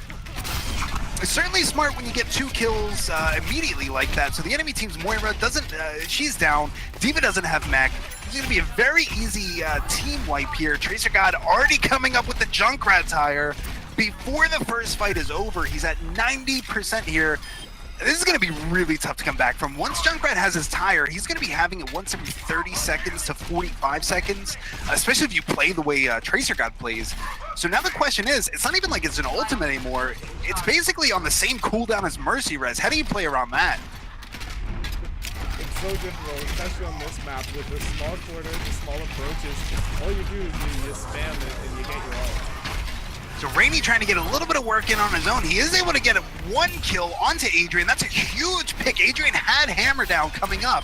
It's certainly smart when you get 2 kills immediately like that. So the enemy team's Moira doesn't, she's down. D.Va doesn't have mech. It's going to be a very easy team wipe here. Tracer God already coming up with the Junkrat tire. Before the first fight is over, he's at 90% here. This is going to be really tough to come back from. Once Junkrat has his tire, he's going to be having it once every 30 seconds to 45 seconds, especially if you play the way Tracer God plays. So now the question is, it's not even like it's an ultimate anymore. It's basically on the same cooldown as Mercy Res. How do you play around that? It's so difficult, especially on this map with the small corners, the small approaches. All you do is you spam it and you get your ult. So Rainy trying to get a little bit of work in on his own. He is able to get 1 kill onto Adrian. That's a huge pick. Adrian had Hammer Down coming up,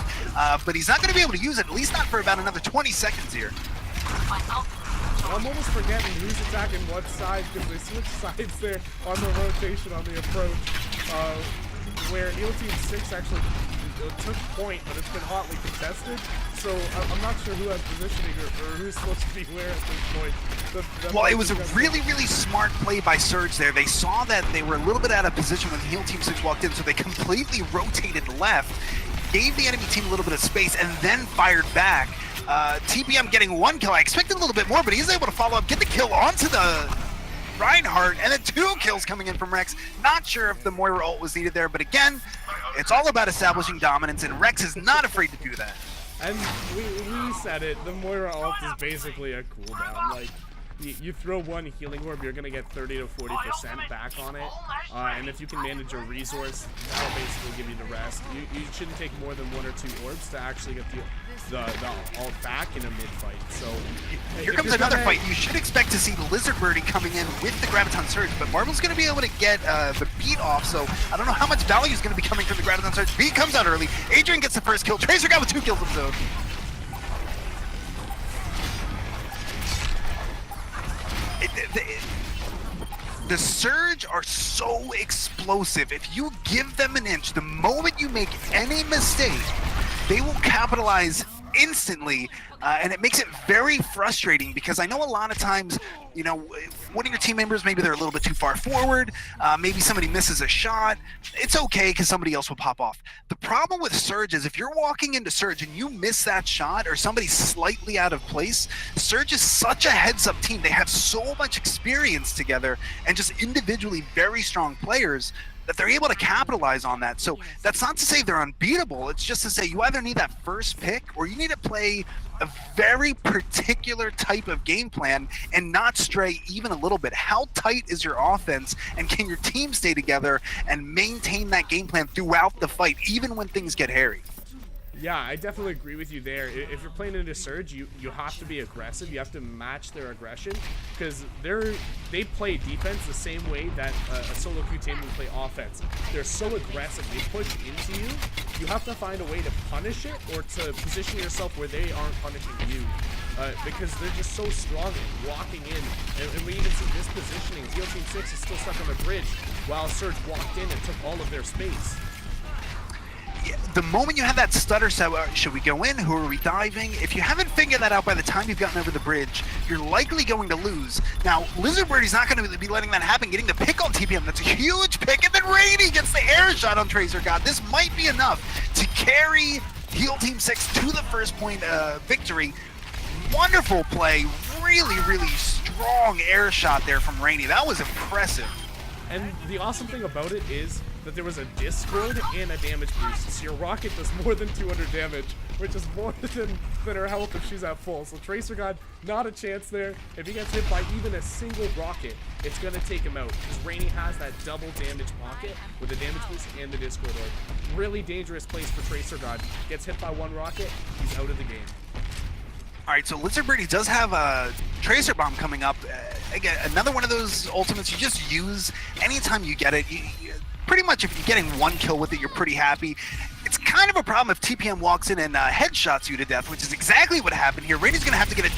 but he's not going to be able to use it, at least not for about another 20 seconds here. I'm almost forgetting who's attacking what side, because they switch sides there on the rotation on the approach, where Heal Team 6 actually took point, but it's been hotly contested. So I'm not sure who has positioning or who's supposed to be where at this point. Well, it was a really, really smart play by Surge there. They saw that they were a little bit out of position when Heal Team 6 walked in, so they completely rotated left, gave the enemy team a little bit of space, and then fired back. TPM getting 1 kill. I expected a little bit more, but he's able to follow up, get the kill onto the Reinhardt, and then 2 kills coming in from Rex. Not sure if the Moira ult was needed there, but again, it's all about establishing dominance, and Rex is not afraid to do that. And we said it, the Moira ult is basically a cooldown. Like, you throw 1 healing orb, you're gonna get 30 to 40% back on it. And if you can manage a resource, that'll basically give you the rest. You shouldn't take more than 1 or 2 orbs to actually get the ult back in a mid-fight. So here comes another fight. You should expect to see the Lizard Birdie coming in with the Graviton Surge, but Marvel's going to be able to get the beat off, so I don't know how much value is going to be coming from the Graviton Surge. Beat comes out early. Adrian gets the first kill. Tracer got with 2 kills of his own. The Surge are so explosive. If you give them an inch, the moment you make any mistake, they will capitalize instantly, and it makes it very frustrating because I know a lot of times you know, one of your team members, maybe they're a little bit too far forward, maybe somebody misses a shot. It's okay because somebody else will pop off. The problem with Surge is if you're walking into Surge and you miss that shot or somebody's slightly out of place, Surge is such a heads-up team. They have so much experience together and just individually very strong players that they're able to capitalize on that. So that's not to say they're unbeatable. It's just to say you either need that first pick or you need to play a very particular type of game plan and not stray even a little bit. How tight is your offense, and can your team stay together and maintain that game plan throughout the fight, even when things get hairy? Yeah, I definitely agree with you there. If you're playing into Surge, you have to be aggressive. You have to match their aggression because they play defense the same way that a solo queue team would play offense. They're so aggressive. They push into you. You have to find a way to punish it or to position yourself where they aren't punishing you. Because they're just so strong at walking in. And we even see this positioning. Heal Team 6 is still stuck on the bridge while Surge walked in and took all of their space. The moment you have that stutter set, should we go in? Who are we diving? If you haven't figured that out by the time you've gotten over the bridge, you're likely going to lose. Now, Lizard Birdie's not going to be letting that happen, getting the pick on TPM. That's a huge pick, and then Rainy gets the air shot on Tracer God. This might be enough to carry Heal Team 6 to the first point victory. Wonderful play. Really, really strong air shot there from Rainy. That was impressive. And the awesome thing about it is that there was a discord and a damage boost. So your rocket does more than 200 damage, which is more than her health if she's at full. So Tracer God, not a chance there. If he gets hit by even a single rocket, it's going to take him out. Because Rainy has that double damage pocket with the damage boost and the discord orb. Really dangerous place for Tracer God. Gets hit by one rocket, he's out of the game. All right, so Lizard Birdie does have a Tracer Bomb coming up. Again, another one of those ultimates you just use anytime you get it. Pretty much if you're getting one kill with it, you're pretty happy. It's kind of a problem if TPM walks in and headshots you to death, which is exactly what happened here. Rainey's going to have to get a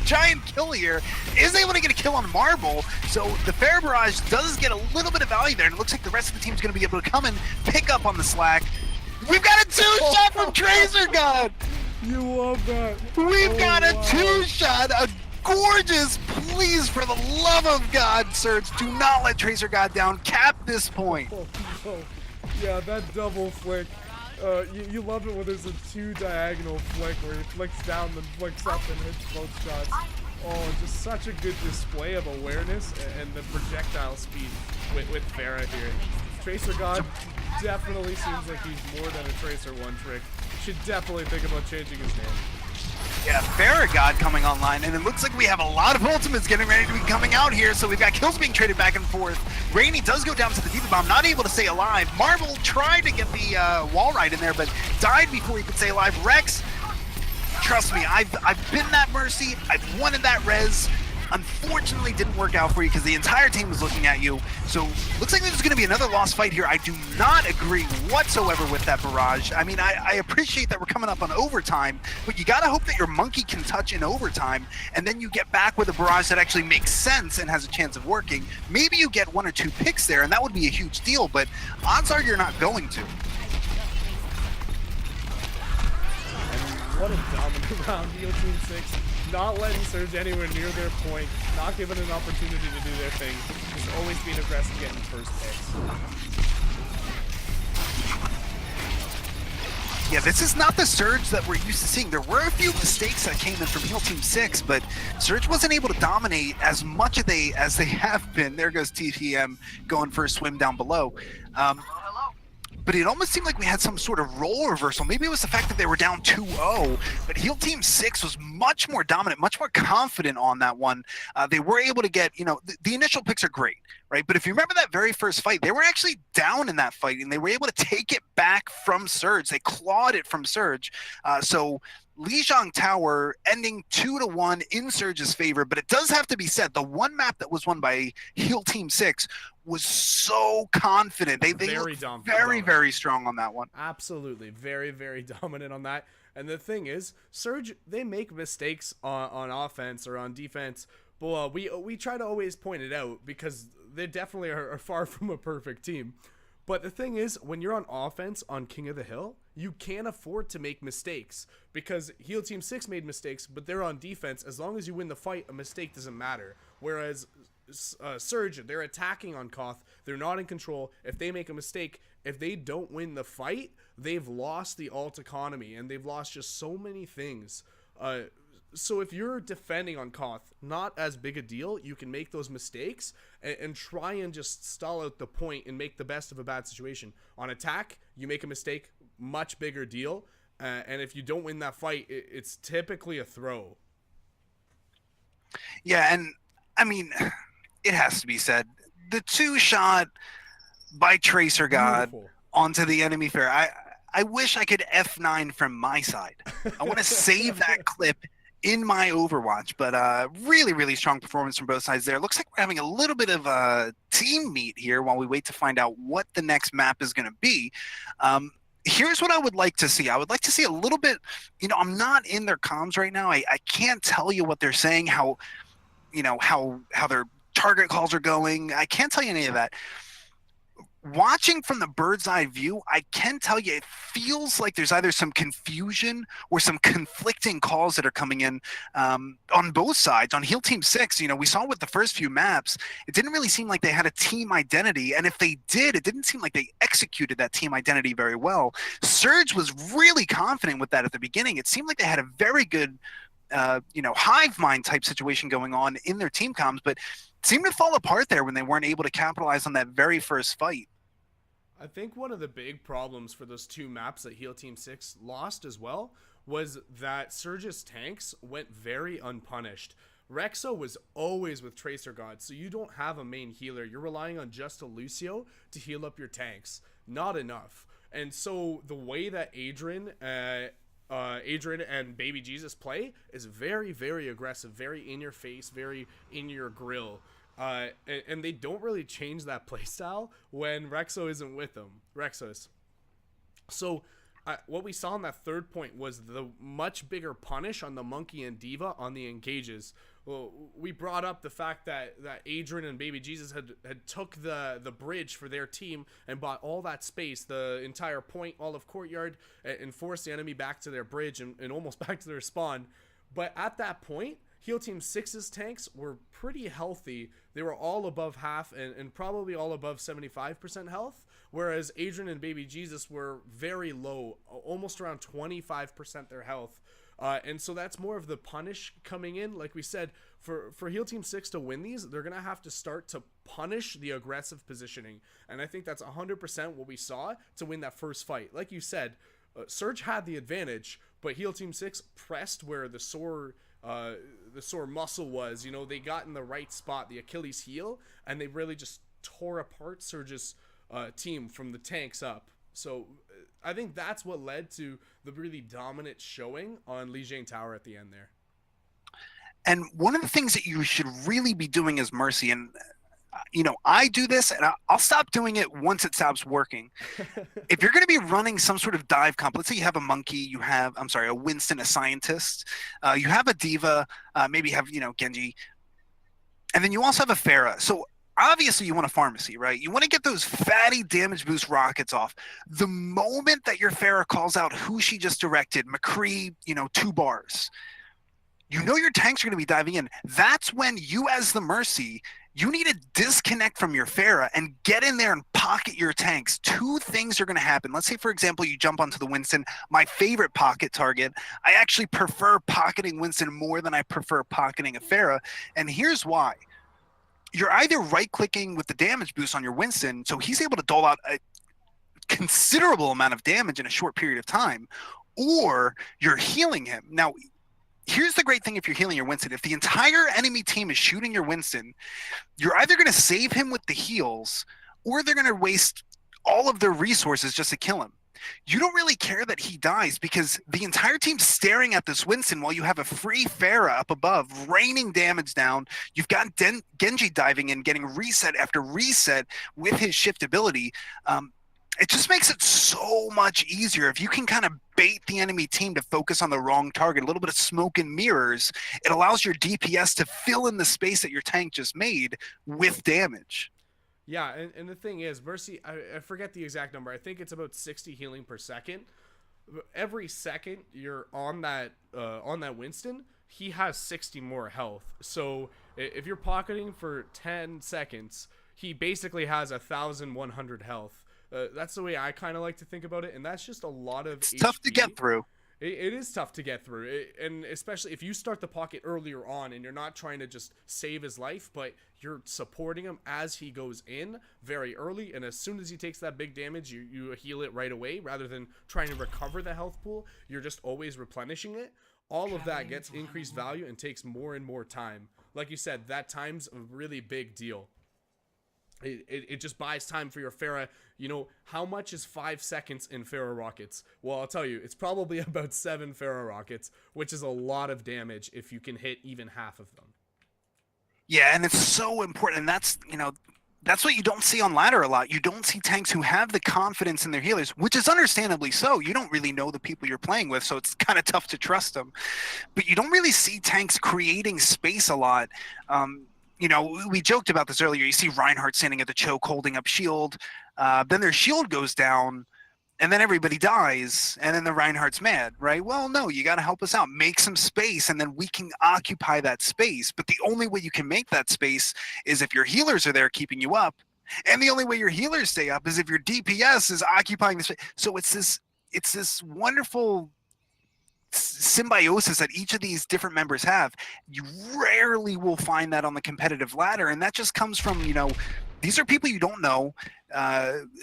giant kill here. Is able to get a kill on Marble, so the Fair Barrage does get a little bit of value there, and it looks like the rest of the team's going to be able to come and pick up on the slack. We've got a two-shot from Tracer God! You love that. We've got a two-shot, a gorgeous, please, for the love of God, Surge, do not let Tracer God down. Cap this point. Yeah, that double flick. You love it when there's a two diagonal flick where he flicks down, then flicks up and hits both shots. Oh, just such a good display of awareness and the projectile speed with Pharah here. Tracer God definitely seems like he's more than a Tracer one trick. Should definitely think about changing his name. Yeah, Farragon coming online, and it looks like we have a lot of ultimates getting ready to be coming out here, so we've got kills being traded back and forth. Rainy does go down to the D.Va Bomb, not able to stay alive. Marvel tried to get the wall ride in there, but died before he could stay alive. Rex, trust me, I've been that Mercy, I've wanted that res. Unfortunately, didn't work out for you because the entire team was looking at you. So looks like there's going to be another lost fight here. I do not agree whatsoever with that barrage. I mean, I appreciate that we're coming up on overtime, but you got to hope that your monkey can touch in overtime, and then you get back with a barrage that actually makes sense and has a chance of working. Maybe you get one or two picks there, and that would be a huge deal, but odds are you're not going to. And what a dominant round, Heal Team 6. Not letting Surge anywhere near their point, not giving an opportunity to do their thing, just always being aggressive, getting first picks. Yeah, this is not the Surge that we're used to seeing. There were a few mistakes that came in from Heal Team 6, but Surge wasn't able to dominate as much as they have been. There goes TTM going for a swim down below. But it almost seemed like we had some sort of role reversal. Maybe it was the fact that they were down 2-0, but Heal Team 6 was much more dominant, much more confident on that one. They were able to get, you know, the initial picks are great, right? But if you remember that very first fight, they were actually down in that fight, and they were able to take it back from Surge. They clawed it from Surge. So Lijiang Tower ending 2-1 in Surge's favor, but it does have to be said, the one map that was won by Heal Team 6 was so confident. They looked very strong on that one. Absolutely. Very, very dominant on that. And the thing is, Surge, they make mistakes on offense or on defense, but we try to always point it out because they definitely are far from a perfect team. But the thing is, when you're on offense on King of the Hill, you can't afford to make mistakes, because Heal Team 6 made mistakes, but they're on defense. As long as you win the fight, a mistake doesn't matter. Whereas Surge, they're attacking on Koth. They're not in control. If they make a mistake, if they don't win the fight, they've lost the alt economy, and they've lost just so many things. So if you're defending on Koth, not as big a deal. You can make those mistakes and try and just stall out the point and make the best of a bad situation. On attack, you make a mistake, much bigger deal. And if you don't win that fight, it's typically a throw. Yeah, and I mean, it has to be said, the 2-shot by Tracer God Beautiful. onto the enemy fair. I wish I could F9 from my side. I want to save that clip in my Overwatch, but really, really strong performance from both sides there. Looks like we're having a little bit of a team meet here while we wait to find out what the next map is going to be. Here's what I would like to see. I would like to see a little bit, I'm not in their comms right now. I can't tell you what they're saying, how their target calls are going. I can't tell you any of that. Watching from the bird's eye view, I can tell you it feels like there's either some confusion or some conflicting calls that are coming in on both sides. On Heal Team 6, we saw with the first few maps, it didn't really seem like they had a team identity. And if they did, it didn't seem like they executed that team identity very well. Surge was really confident with that at the beginning. It seemed like they had a very good hive mind type situation going on in their team comms, but seemed to fall apart there when they weren't able to capitalize on that very first fight. I think one of the big problems for those two maps that Heal Team 6 lost as well was that Surge's tanks went very unpunished. Rexo was always with Tracer God, so you don't have a main healer. You're relying on just a Lucio to heal up your tanks. Not enough. And so the way that Adrian and Baby Jesus play is very, very aggressive, very in your face, very in your grill. And they don't really change that playstyle when Rexo isn't with them. Rexos. So what we saw in that third point was the much bigger punish on the Monkey and D.Va on the engages. Well, we brought up the fact that Adrian and Baby Jesus had took the bridge for their team and bought all that space, the entire point, all of courtyard, and forced the enemy back to their bridge and almost back to their spawn. But at that point, Heal Team 6's tanks were pretty healthy. They were all above half and probably all above 75% health, whereas Adrian and Baby Jesus were very low, almost around 25% their health. And so that's more of the punish coming in. Like we said, for Heal Team 6 to win these, they're going to have to start to punish the aggressive positioning. And I think that's 100% what we saw to win that first fight. Like you said, Surge had the advantage, but Heal Team 6 pressed where the sore muscle was. They got in the right spot, the Achilles heel, and they really just tore apart Surge's team from the tanks up. So I think that's what led to the really dominant showing on Lijiang Tower at the end there. And one of the things that you should really be doing as Mercy, and I do this, and I'll stop doing it once it stops working. If you're going to be running some sort of dive comp, let's say you have a Monkey, a Winston, a Scientist, you have a D.Va, maybe you have, Genji, and then you also have a Pharah. So obviously you want a Pharmacy, right? You want to get those fatty damage boost rockets off. The moment that your Pharah calls out who she just directed, McCree, 2 bars, your tanks are going to be diving in. That's when you, as the Mercy, you need to disconnect from your Pharah and get in there and pocket your tanks. 2 things are going to happen. Let's say, for example, you jump onto the Winston, my favorite pocket target. I actually prefer pocketing Winston more than I prefer pocketing a Pharah. And here's why. You're either right-clicking with the damage boost on your Winston, so he's able to dole out a considerable amount of damage in a short period of time, or you're healing him. Now, here's the great thing if you're healing your Winston. If the entire enemy team is shooting your Winston, you're either going to save him with the heals, or they're going to waste all of their resources just to kill him. You don't really care that he dies because the entire team's staring at this Winston while you have a free Pharah up above, raining damage down. You've got Genji diving in, getting reset after reset with his shift ability. It just makes it so much easier. If you can kind of bait the enemy team to focus on the wrong target, a little bit of smoke and mirrors, it allows your DPS to fill in the space that your tank just made with damage. Yeah, and the thing is, Mercy, I forget the exact number. I think it's about 60 healing per second. every second you're on that Winston, he has 60 more health. So if you're pocketing for 10 seconds, he basically has 1,100 health. That's the way I kind of like to think about it, and that's just a lot of It's HP. tough to get through. It is tough to get through, and especially if you start the pocket earlier on and you're not trying to just save his life, but you're supporting him as he goes in very early, and as soon as he takes that big damage, you heal it right away rather than trying to recover the health pool. You're just always replenishing it. All of that gets increased value and takes more and more time. Like you said, that time's a really big deal. It just buys time for your Pharah. You know, how much is 5 seconds in Pharah rockets? Well, I'll tell you, it's probably about 7 Pharah rockets, which is a lot of damage if you can hit even half of them. Yeah, and it's so important. And that's, you know, that's what you don't see on ladder a lot. You don't see tanks who have the confidence in their healers, which is understandably so. You don't really know the people you're playing with, so it's kind of tough to trust them. But you don't really see tanks creating space a lot. You know, we joked about this earlier. You see Reinhardt standing at the choke holding up shield. Then their shield goes down, and then everybody dies, and then the Reinhardt's mad, right? Well, no, you got to help us out. Make some space, and then we can occupy that space. But the only way you can make that space is if your healers are there keeping you up. And the only way your healers stay up is if your DPS is occupying the space. So it's this wonderful symbiosis that each of these different members have. You rarely will find that on the competitive ladder, and that just comes from, you know, these are people you don't know.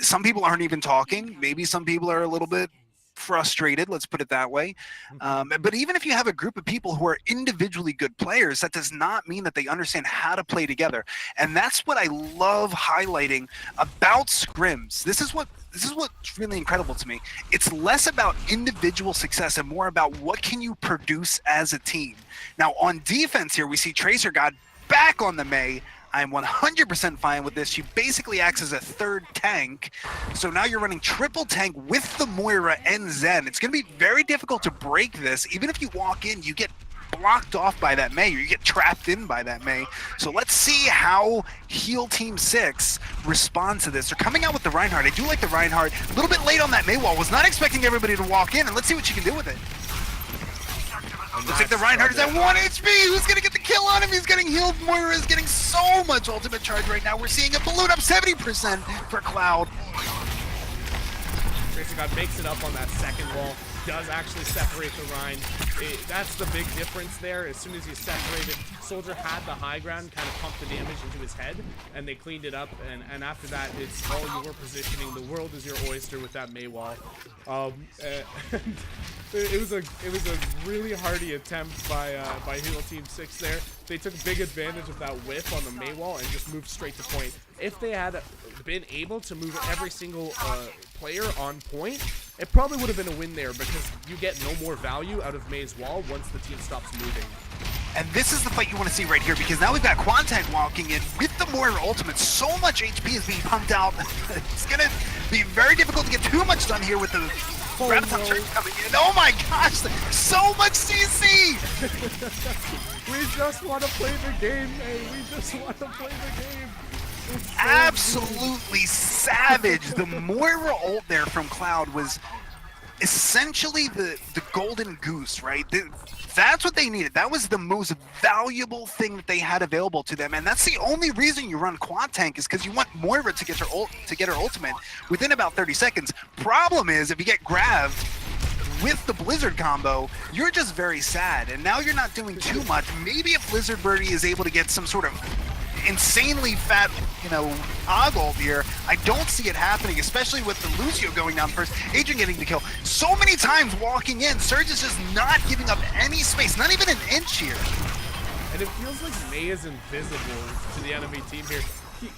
Some people aren't even talking. Maybe some people are a little bit frustrated, let's put it that way. But even if you have a group of people who are individually good players, that does not mean that they understand how to play together. And that's what I love highlighting about scrims. This is what's really incredible to me. It's less about individual success and more about what can you produce as a team. Now on defense here, we see Tracer God back on the Mei. I'm 100% fine with this. She basically acts as a third tank. So now you're running triple tank with the Moira and Zen. It's going to be very difficult to break this. Even if you walk in, you get blocked off by that Mei, or you get trapped in by that Mei. So let's see how Heal Team 6 responds to this. They're coming out with the Reinhardt. I do like the Reinhardt. A little bit late on that Mei wall. Was not expecting everybody to walk in, and let's see what she can do with it. Looks like the Reinhardt is at 1 HP. Who's going to get the kill on him? He's getting healed. Moira is getting so much ultimate charge right now. We're seeing a balloon up 70% for Cloud. Tracer God makes it up on that second wall. Does actually separate the Rein. That's the big difference there. As soon as you separate it, Soldier had the high ground, kind of pumped the damage into his head, and they cleaned it up. And after that, it's all your positioning. The world is your oyster with that Mei wall. It was a really hardy attempt by Heal Team 6 there. They took big advantage of that whiff on the Mei wall and just moved straight to point. If they had been able to move every single player on point, it probably would have been a win there, because you get no more value out of Mei's wall once the team stops moving. And this is the fight you want to see right here, because now we've got Quantank walking in with the Moira ultimate. So much HP is being pumped out. It's going to be very difficult to get too much done here with the Graviton Church coming in. Oh my gosh, so much CC! We just want to play the game, Mei. We just want to play the game. So absolutely savage. The Moira ult there from Cloud was essentially the golden goose, right? That's what they needed. That was the most valuable thing that they had available to them, and that's the only reason you run Quad Tank, is because you want Moira to get her ultimate within about 30 seconds. Problem is, if you get grabbed with the Blizzard combo, you're just very sad, and now you're not doing too much. Maybe if Blizzard Birdie is able to get some sort of insanely fat, you know, ogle here, I don't see it happening, especially with the Lucio going down first, Adrian getting the kill. So many times walking in, Surge is just not giving up any space, not even an inch here. And it feels like Mei is invisible to the enemy team here.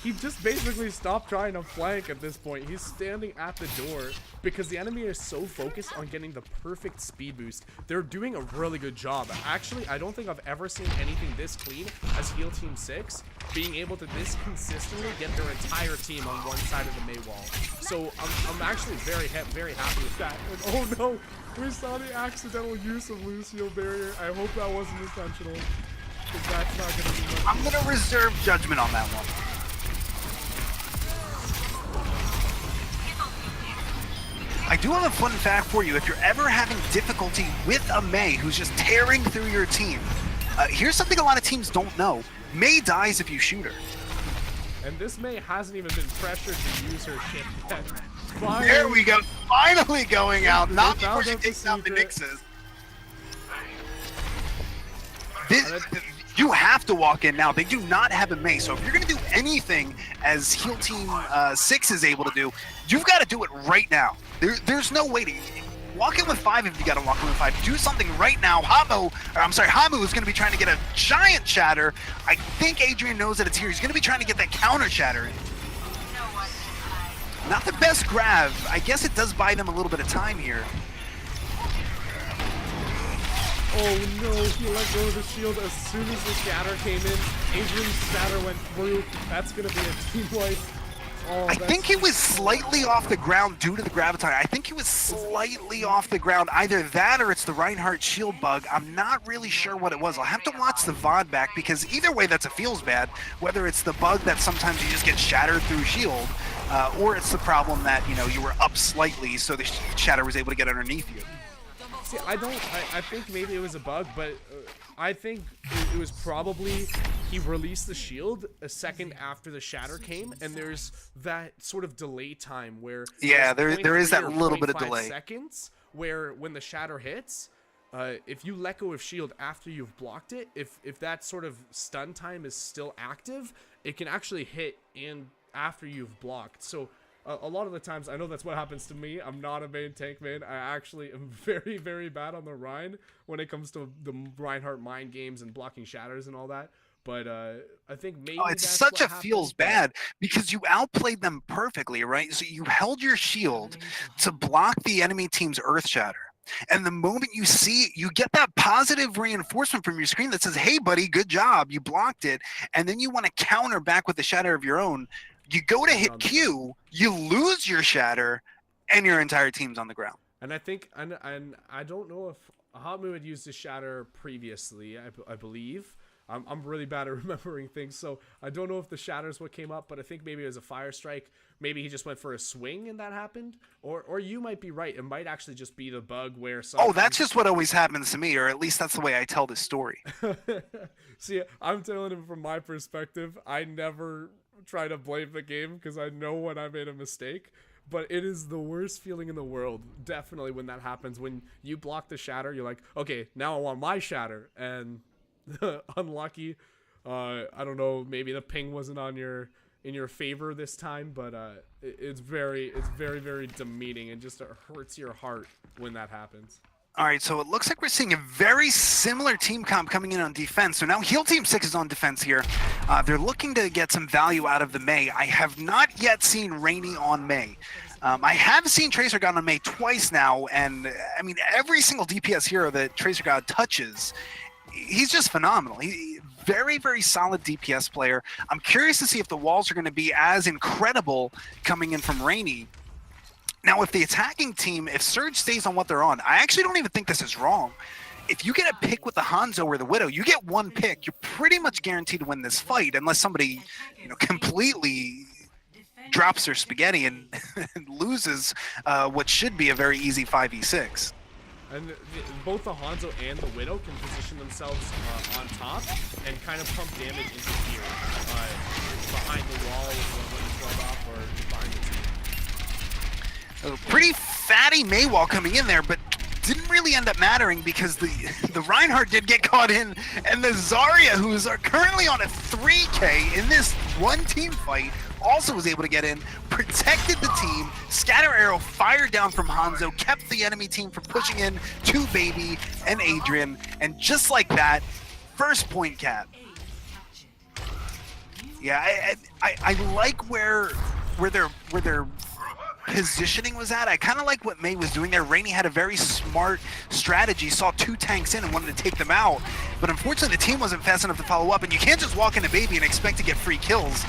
He just basically stopped trying to flank at this point. He's standing at the door because the enemy is so focused on getting the perfect speed boost. They're doing a really good job. Actually, I don't think I've ever seen anything this clean as Heal Team 6, being able to this consistently get their entire team on one side of the Mei wall. So I'm actually very happy with that. And oh no, we saw the accidental use of Lucio barrier. I hope that wasn't intentional, because that's not going to be much. I'm going to reserve judgment on that one. I do have a fun fact for you. If you're ever having difficulty with a Mei who's just tearing through your team, here's something a lot of teams don't know. Mei dies if you shoot her. And this Mei hasn't even been pressured to use her shit yet. There we go. Finally going out. Not They before found she out the takes out the secret. Nixes. You have to walk in now. They do not have a Mei, so if you're going to do anything as Heal Team 6 is able to do, you've got to do it right now. There's no waiting. Walk in with 5 if you got to walk in with 5. Do something right now. Hamu is going to be trying to get a giant shatter. I think Adrian knows that it's here. He's going to be trying to get that counter shatter in. Not the best grab. I guess it does buy them a little bit of time here. Oh no, he let go of the shield as soon as the scatter came in. Adrian's scatter went through. That's going to be a team wipe. Oh, I think he was slightly off the ground due to the graviton. I think he was slightly off the ground. Either that or it's the Reinhardt shield bug. I'm not really sure what it was. I'll have to watch the VOD back because either way that's a feels bad. Whether it's the bug that sometimes you just get shattered through shield, or it's the problem that, you know, you were up slightly so the shatter was able to get underneath you. See, I think maybe it was a bug, but I think it was probably he released the shield a second after the shatter came, and there's that sort of delay time where there is that 0.3 or little bit of 0.5 delay seconds where when the shatter hits, if you let go of shield after you've blocked it, if that sort of stun time is still active, it can actually hit and after you've blocked. So a lot of the times, I know that's what happens to me. I'm not a main tank man. I actually am very, very bad on the Rein when it comes to the Reinhardt mind games and blocking shatters and all that. But I think maybe it's that's such what a feels bad because you outplayed them perfectly, right? So you held your shield to block the enemy team's Earth Shatter. And the moment you see it, you get that positive reinforcement from your screen that says, hey, buddy, good job. You blocked it. And then you want to counter back with the shatter of your own. You go to hit Q, you lose your shatter, and your entire team's on the ground. And I think, and I don't know if Hamu had used the shatter previously, I believe. I'm really bad at remembering things, so I don't know if the shatter is what came up, but I think maybe it was a fire strike. Maybe he just went for a swing and that happened. Or you might be right. It might actually just be the bug where Oh, that's just what always happens to me, or at least that's the way I tell this story. See, I'm telling him from my perspective. I never try to blame the game because I know when I made a mistake. But it is the worst feeling in the world, definitely, when that happens. When you block the shatter, you're like, okay, now I want my shatter. And unlucky, I don't know, maybe the ping wasn't on in your favor this time, but it's very, very demeaning and just hurts your heart when that happens. All right, so it looks like we're seeing a very similar team comp coming in on defense. So now Heal Team 6 is on defense here. They're looking to get some value out of the Mei. I have not yet seen Rainy on Mei. I have seen Tracer God on Mei twice now, and I mean, every single DPS hero that Tracer God touches, he's just phenomenal. He very, very solid DPS player. I'm curious to see if the walls are going to be as incredible coming in from Rainy. Now, if the attacking team, if Surge stays on what they're on, I actually don't even think this is wrong. If you get a pick with the Hanzo or the Widow, you get one pick, you're pretty much guaranteed to win this fight, unless somebody, you know, completely drops their spaghetti and loses what should be a very easy 5v6. And both the Hanzo and the Widow can position themselves on top and kind of pump damage into here, behind the wall when it's rolled off or behind the team. A pretty fatty Mei wall coming in there, but didn't really end up mattering because the Reinhardt did get caught in, and the Zarya, who's currently on a 3K in this one team fight, also was able to get in, protected the team. Scatter arrow fired down from Hanzo, kept the enemy team from pushing in to Baby and Adrian, and just like that, first point cap. Yeah, I like where their positioning was at. I kind of like what Mei was doing there. Rainy had a very smart strategy, saw two tanks in and wanted to take them out, but unfortunately the team wasn't fast enough to follow up, and you can't just walk into Baby and expect to get free kills.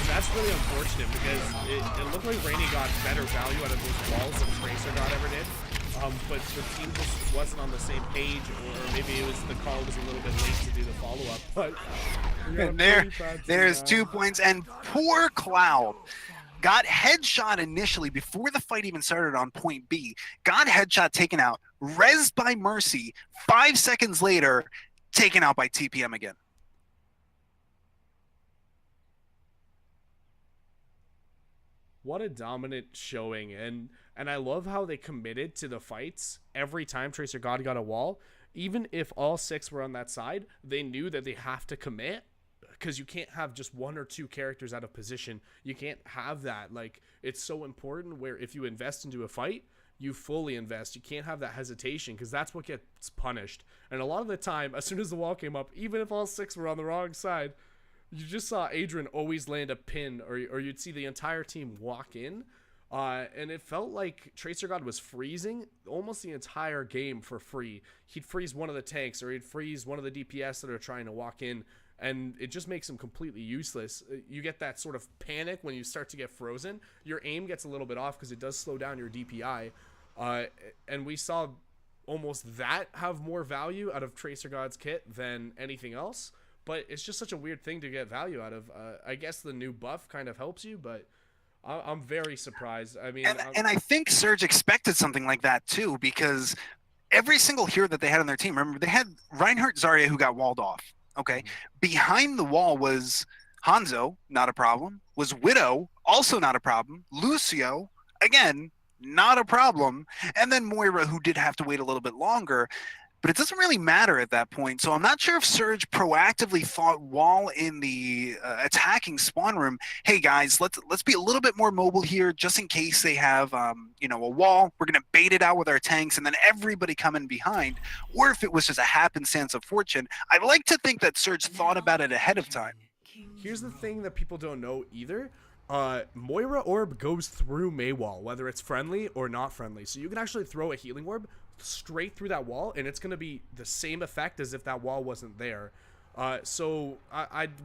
That's really unfortunate because it looked like Rainy got better value out of those walls than Tracer God ever did. But the team just wasn't on the same page, or maybe it was the call was a little bit late to do the follow-up. But and there's 2 points, and poor Cloud. got headshot initially before the fight even started on point B, got headshot taken out, rezzed by Mercy, 5 seconds later, taken out by TPM again. What a dominant showing, and I love how they committed to the fights every time Tracer God got a wall. Even if all 6 were on that side, they knew that they have to commit, because you can't have just 1 or 2 characters out of position. You can't have that. Like, it's so important where if you invest into a fight, you fully invest. You can't have that hesitation, because that's what gets punished. And a lot of the time, as soon as the wall came up, even if all 6 were on the wrong side, you just saw Adrian always land a pin, or you'd see the entire team walk in. And it felt like Tracer God was freezing almost the entire game for free. He'd freeze one of the tanks, or he'd freeze one of the DPS that are trying to walk in, and it just makes him completely useless. You get that sort of panic when you start to get frozen. Your aim gets a little bit off because it does slow down your DPI. And we saw almost that have more value out of Tracer God's kit than anything else. But it's just such a weird thing to get value out of. I guess the new buff kind of helps you, but I'm very surprised. I mean, and I think Surge expected something like that too, because every single hero that they had on their team, remember, they had Reinhardt, Zarya, who got walled off. Okay, behind the wall was Hanzo, not a problem. Was Widow, also not a problem. Lucio, again, not a problem. And then Moira, who did have to wait a little bit longer. But it doesn't really matter at that point. So I'm not sure if Surge proactively thought while in the attacking spawn room, hey guys, let's be a little bit more mobile here, just in case they have a wall. We're gonna bait it out with our tanks, and then everybody come in behind. Or if it was just a happenstance of fortune. I'd like to think that Surge thought about it ahead of time. Here's the thing that people don't know either. Moira orb goes through Maywall, whether it's friendly or not friendly. So you can actually throw a healing orb straight through that wall, and it's going to be the same effect as if that wall wasn't there. So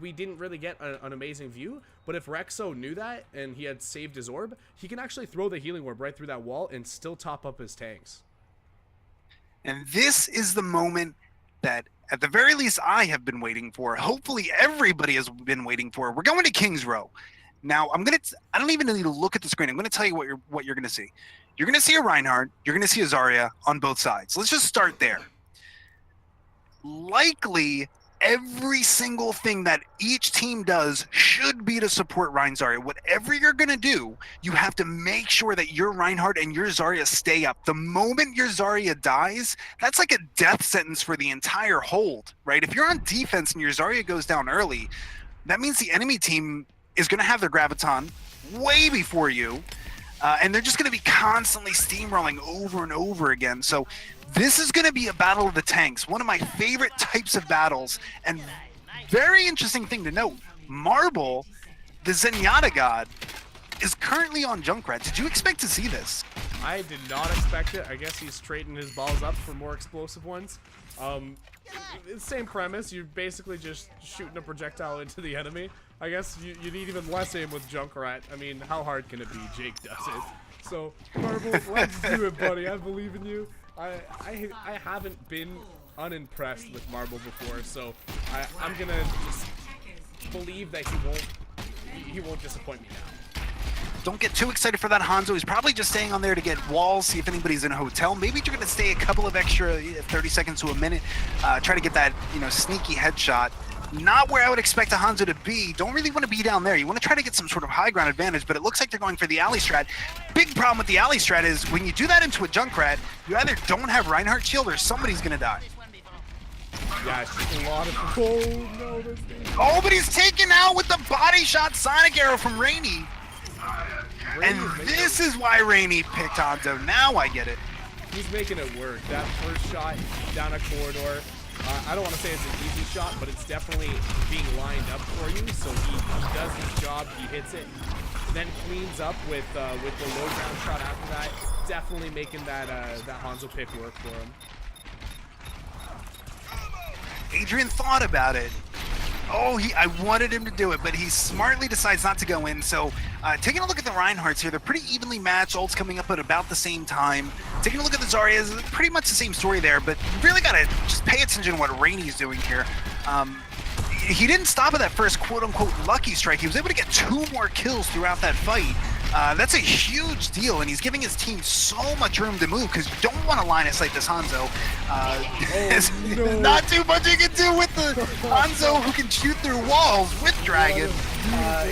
we didn't really get an amazing view, but if Rexo knew that and he had saved his orb, he can actually throw the healing orb right through that wall and still top up his tanks. And this is the moment that, at the very least, I have been waiting for. Hopefully everybody has been waiting for. We're going to King's Row. Now, I don't even need to look at the screen. I'm going to tell you what you're going to see. You're going to see a Reinhardt. You're going to see a Zarya on both sides. Let's just start there. Likely, every single thing that each team does should be to support Rein Zarya. Whatever you're going to do, you have to make sure that your Reinhardt and your Zarya stay up. The moment your Zarya dies, that's like a death sentence for the entire hold, right? If you're on defense and your Zarya goes down early, that means the enemy team is going to have their Graviton way before you, and they're just going to be constantly steamrolling over and over again. So this is going to be a battle of the tanks, one of my favorite types of battles. And very interesting thing to note, Marble, the Zenyatta god, is currently on Junkrat. Did you expect to see this? I did not expect it. I guess he's trading his balls up for more explosive ones. It's the same premise. You're basically just shooting a projectile into the enemy. I guess you need even less aim with Junkrat. I mean, how hard can it be? Jake does it. So, Marble, let's do it, buddy. I believe in you. I haven't been unimpressed with Marble before, so I'm gonna just believe that he won't disappoint me now. Don't get too excited for that Hanzo. He's probably just staying on there to get walls, see if anybody's in a hotel. Maybe you're going to stay a couple of extra 30 seconds to a minute, try to get that sneaky headshot. Not where I would expect a Hanzo to be. Don't really want to be down there. You want to try to get some sort of high ground advantage, but it looks like they're going for the alley strat. Big problem with the alley strat is when you do that into a Junkrat, you either don't have Reinhardt shield or somebody's going to die. Yeah, it's a lot of... Oh, no, that's... Oh, but he's taken out with the body shot Sonic Arrow from Rainy. And this is why Rainy picked Hanzo. Now I get it. He's making it work. That first shot down a corridor. I don't want to say it's an easy shot, but it's definitely being lined up for you. So he does his job. He hits it, then cleans up with the low ground shot after that. Definitely making that Hanzo pick work for him. Adrian thought about it. Oh, I wanted him to do it, but he smartly decides not to go in. So taking a look at the Reinhardts here, they're pretty evenly matched. Ult's coming up at about the same time. Taking a look at the Zaryas, pretty much the same story there, but you really got to just pay attention to what Rainy's doing here. he didn't stop at that first quote-unquote lucky strike. He was able to get 2 more kills throughout that fight. That's a huge deal, and he's giving his team so much room to move because you don't want to line of sight this Hanzo. There's not too much you can do with the Hanzo who can shoot through walls with Dragon.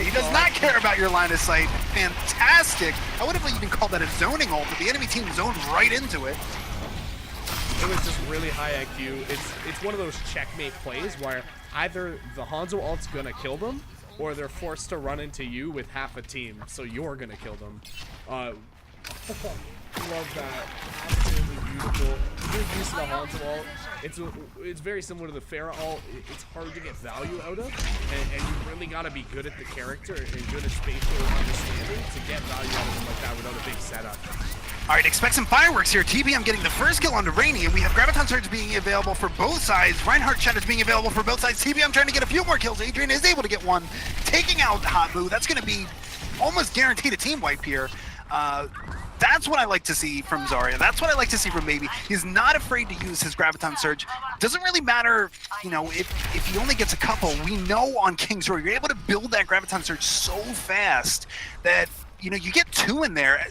He does not care about your line of sight. Fantastic. I would have even called that a zoning ult, but the enemy team zoned right into it. It was just really high IQ. It's one of those checkmate plays where either the Hanzo ult's gonna kill them, or they're forced to run into you with half a team, so you're gonna kill them. Love that. Absolutely beautiful. Good use of the Hanzo ult. It's very similar to the Pharah ult. It's hard to get value out of, and you really gotta be good at the character and good at spatial understanding to get value out of them like that without a big setup. All right, expect some fireworks here. TPM getting the first kill onto Rainy, and we have Graviton Surge being available for both sides. Reinhardt Shadows being available for both sides. TPM trying to get a few more kills. Adrian is able to get one, taking out Habu. That's going to be almost guaranteed a team wipe here. That's what I like to see from Zarya. That's what I like to see from Baby. He's not afraid to use his Graviton Surge. Doesn't really matter, you know, if he only gets a couple. We know on King's Row, you're able to build that Graviton Surge so fast that, you know, you get 2 in there.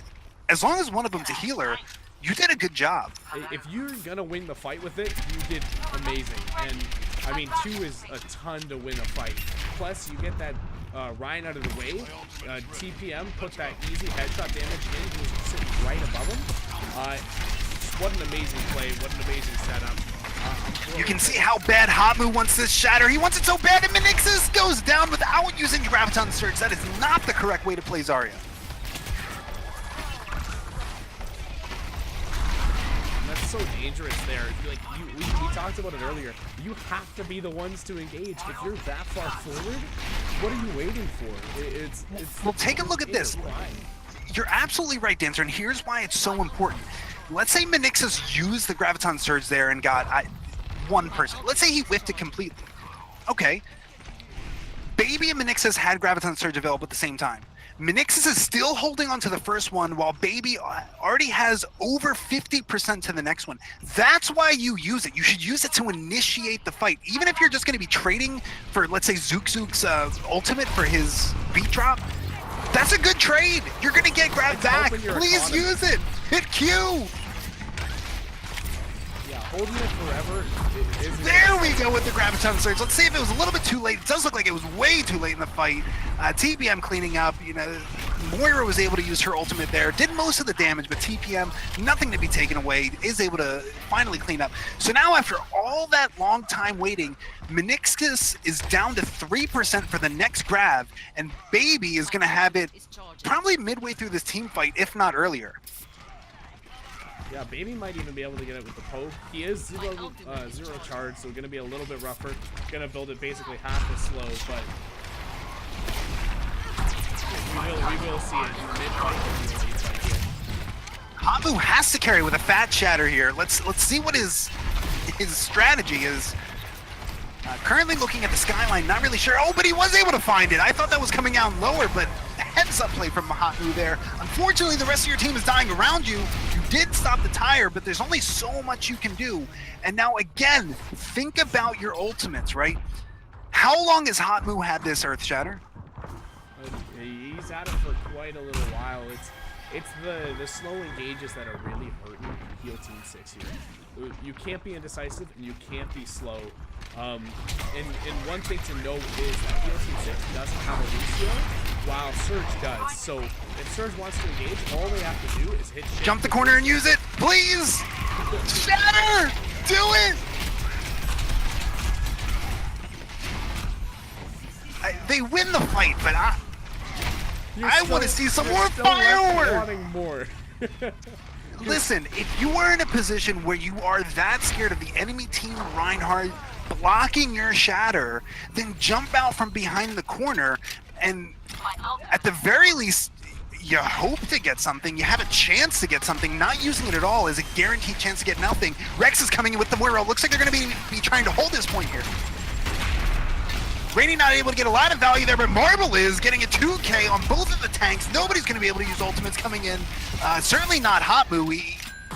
As long as one of them's a healer, you did a good job. If you're gonna win the fight with it, you did amazing. And I mean, 2 is a ton to win a fight. Plus, you get that Ryan out of the way. TPM put that easy headshot damage in. He was sitting right above him. What an amazing play! What an amazing setup. You can see how bad Hamu wants this shatter. He wants it so bad, and Menixus goes down without using Graviton Surge. That is not the correct way to play Zarya. That's so dangerous there. Like we talked about it earlier. You have to be the ones to engage. If you're that far forward, what are you waiting for? It's well, take a look at this. You're absolutely right, Dancer, and here's why it's so important. Let's say Menixus used the Graviton Surge there and got one person. Let's say he whiffed it completely. Okay. Baby and Menixus had Graviton Surge available at the same time. Menixus is still holding on to the first one while Baby already has over 50% to the next one. That's why you use it. You should use it to initiate the fight. Even if you're just going to be trading for, let's say, Zook's ultimate for his beat drop, that's a good trade. You're going to get grabbed back. Please use it. Hit Q. Yeah, holding it forever. There we go with the Graviton Surge. Let's see if it was a little bit too late. It does look like it was way too late in the fight. TPM cleaning up. You know, Moira was able to use her ultimate there. Did most of the damage, but TPM, nothing to be taken away, is able to finally clean up. So now after all that long time waiting, Menixus is down to 3% for the next grab, and Baby is going to have it probably midway through this team fight, if not earlier. Yeah, Baby might even be able to get it with the poke. He is zero charge, so going to be a little bit rougher. Going to build it basically half as slow, but we will see it in the mid-fight. Hamu has to carry with a fat shatter here. Let's see what his strategy is. Currently looking at the skyline, not really sure. Oh, but he was able to find it. I thought that was coming out lower, but heads-up play from Hamu there. Unfortunately, the rest of your team is dying around you. You did stop the tire, but there's only so much you can do. And now, again, think about your ultimates, right? How long has Hamu had this Earth Shatter? He's at it for quite a little while. It's the slow engages that are really hurting Heal Team 6 here. You can't be indecisive and you can't be slow. And one thing to note is that Heal Team 6 doesn't have a Lucio, while Surge does. So if Surge wants to engage, all they have to do is hit shift. Jump the corner and use it, please! Shatter! Do it! They win the fight, but I want to see some more fireworks! Wanting more. Listen, if you are in a position where you are that scared of the enemy team Reinhardt blocking your shatter, then jump out from behind the corner, and at the very least, you hope to get something. You have a chance to get something. Not using it at all is a guaranteed chance to get nothing. Rex is coming in with the Moira. Looks like they're going to be trying to hold this point here. Rainy not able to get a lot of value there, but Marble is getting a 2K on both of the tanks. Nobody's going to be able to use ultimates coming in. Certainly not Hotbu.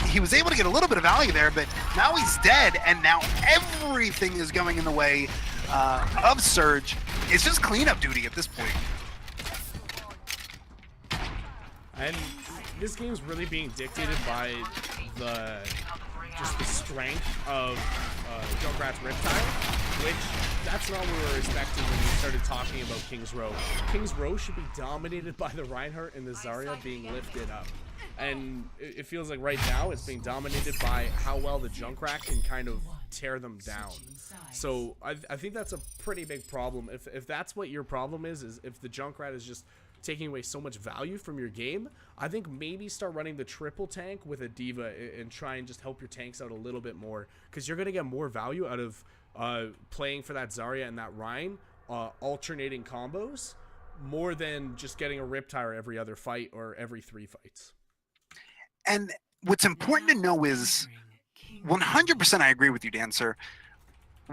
He was able to get a little bit of value there, but now he's dead, and now everything is going in the way of Surge. It's just cleanup duty at this point. And this game's really being dictated by the strength of Junkrat's Riptide, which that's not what we were expecting when we started talking about King's Row. King's Row should be dominated by the Reinhardt and the Zarya being lifted up. And it feels like right now it's being dominated by how well the Junkrat can kind of tear them down. So I think that's a pretty big problem. If that's what your problem is if the Junkrat is just taking away so much value from your game, I think maybe start running the triple tank with a D.Va and try and just help your tanks out a little bit more, because you're going to get more value out of playing for that Zarya and that Rein, alternating combos, more than just getting a Riptire every other fight or every 3 fights. And what's important to know is 100% I agree with you, Dancer.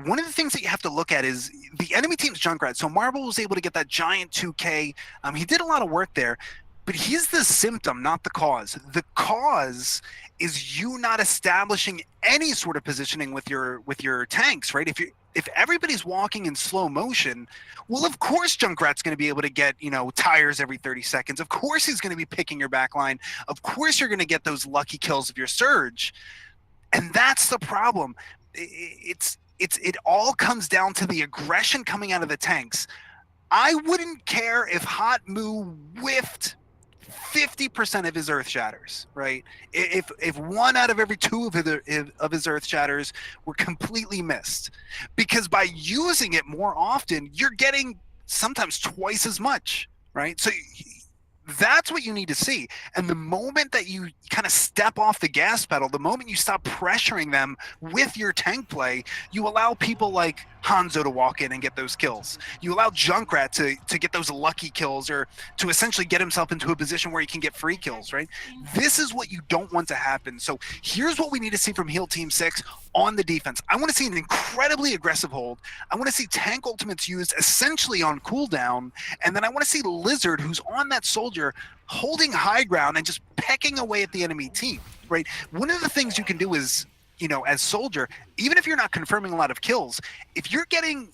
One of the things that you have to look at is the enemy team's Junkrat. So Marble was able to get that giant 2K. He did a lot of work there, but he's the symptom, not the cause. The cause is you not establishing any sort of positioning with your tanks, right? If everybody's walking in slow motion, well, of course Junkrat's going to be able to get, tires every 30 seconds. Of course he's going to be picking your backline. Of course you're going to get those lucky kills of your Surge. And that's the problem. It all comes down to the aggression coming out of the tanks. I wouldn't care if Hot Moo whiffed 50% of his Earth Shatters, right? If 1 out of every 2 of his Earth Shatters were completely missed, because by using it more often, you're getting sometimes twice as much, right? So that's what you need to see. And the moment that you kind of step off the gas pedal, the moment you stop pressuring them with your tank play, you allow people like Hanzo to walk in and get those kills. You allow Junkrat to get those lucky kills, or to essentially get himself into a position where he can get free kills, right? This is what you don't want to happen. So here's what we need to see from Heal Team 6 on the defense. I want to see an incredibly aggressive hold. I want to see tank ultimates used essentially on cooldown. And then I want to see Lizard, who's on that soldier, holding high ground and just pecking away at the enemy team, right? One of the things you can do is, as soldier, even if you're not confirming a lot of kills, if you're getting,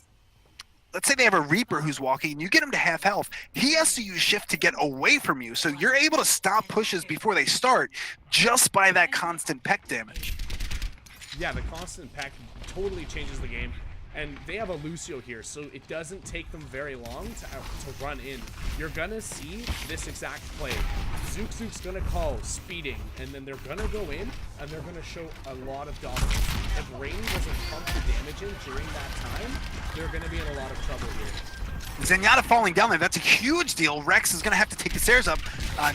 let's say they have a Reaper who's walking and you get him to half health, he has to use shift to get away from you. So you're able to stop pushes before they start just by that constant peck damage. Yeah, the constant peck totally changes the game. And they have a Lucio here, so it doesn't take them very long to run in. You're gonna see this exact play. Zook's gonna call speeding, and then they're gonna go in, and they're gonna show a lot of dominance. If Rain doesn't pump the damage in during that time, they're gonna be in a lot of trouble here. Zenyatta falling down there, that's a huge deal. Rex is going to have to take the stairs up.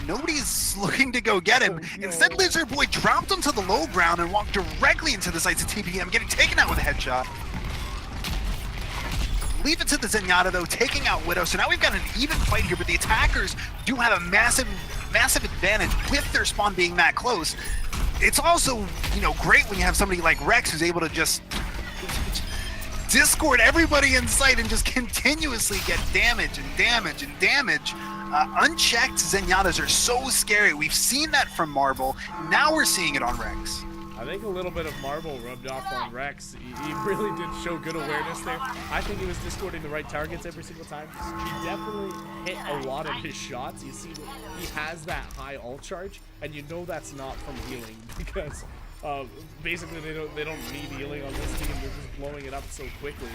Nobody's looking to go get him. Oh, no. Instead, Lizard Boy dropped him to the low ground and walked directly into the sights of TPM, getting taken out with a headshot. Leave it to the Zenyatta, though, taking out Widow. So now we've got an even fight here, but the attackers do have a massive advantage with their spawn being that close. It's also, great when you have somebody like Rex who's able to just discord everybody in sight and just continuously get damage and damage and damage. Unchecked Zenyatas are so scary. We've seen that from Marble. Now we're seeing it on Rex. I think a little bit of Marble rubbed off on Rex. He really did show good awareness there. I think he was discording the right targets every single time. He definitely hit a lot of his shots. You see, he has that high ult charge, and you know that's not from healing, because basically they don't need healing on this team. They're just blowing it up so quickly.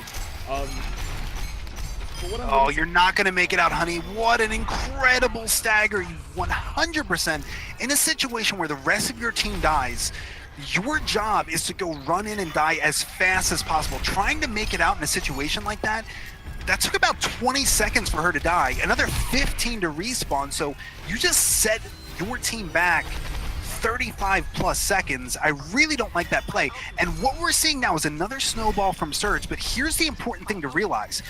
Oh, you're not going to make it out, honey. What an incredible stagger. You 100% in a situation where the rest of your team dies. Your job is to go run in and die as fast as possible. Trying to make it out in a situation like that, that took about 20 seconds for her to die, another 15 to respawn. So you just set your team back 35 plus seconds. I really don't like that play. And what we're seeing now is another snowball from Surge, but here's the important thing to realize.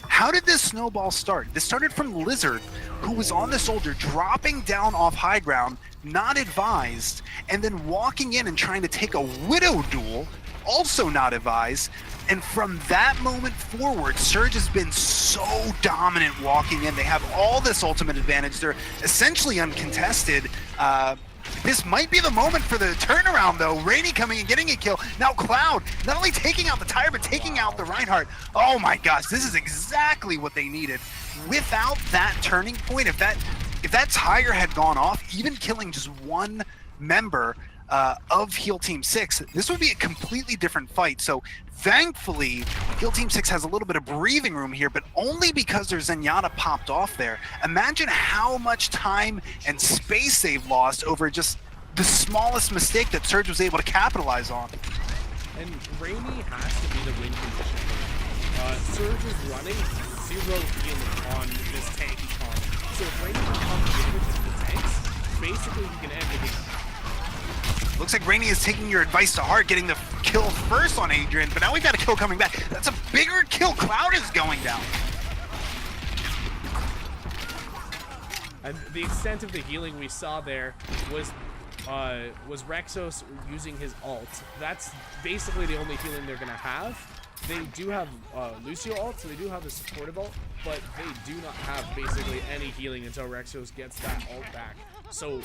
How did this snowball start? This started from Lizard, who was on the soldier, dropping down off high ground, not advised, and then walking in and trying to take a Widow duel, also not advised. And from that moment forward, Surge has been so dominant walking in. They have all this ultimate advantage. They're essentially uncontested. This might be the moment for the turnaround, though. Rainy coming and getting a kill. Now Cloud, not only taking out the tire, but taking out the Reinhardt. Oh my gosh, this is exactly what they needed. Without that turning point, if that tire had gone off, even killing just one member of Heal Team 6, this would be a completely different fight. So thankfully, Heal Team 6 has a little bit of breathing room here, but only because their Zenyatta popped off there. Imagine how much time and space they've lost over just the smallest mistake that Surge was able to capitalize on. And Rainy has to be the win condition. Surge is running 0 healing on this tanky comp. So if Rainy can come damage to the tanks, basically he can end the game. Looks like Rainy is taking your advice to heart, getting the kill first on Adrian, but now we've got a kill coming back. That's a bigger kill. Cloud is going down. And the extent of the healing we saw there was Rexos using his ult. That's basically the only healing they're going to have. They do have Lucio ult, so they do have a supportive ult, but they do not have basically any healing until Rexos gets that ult back. So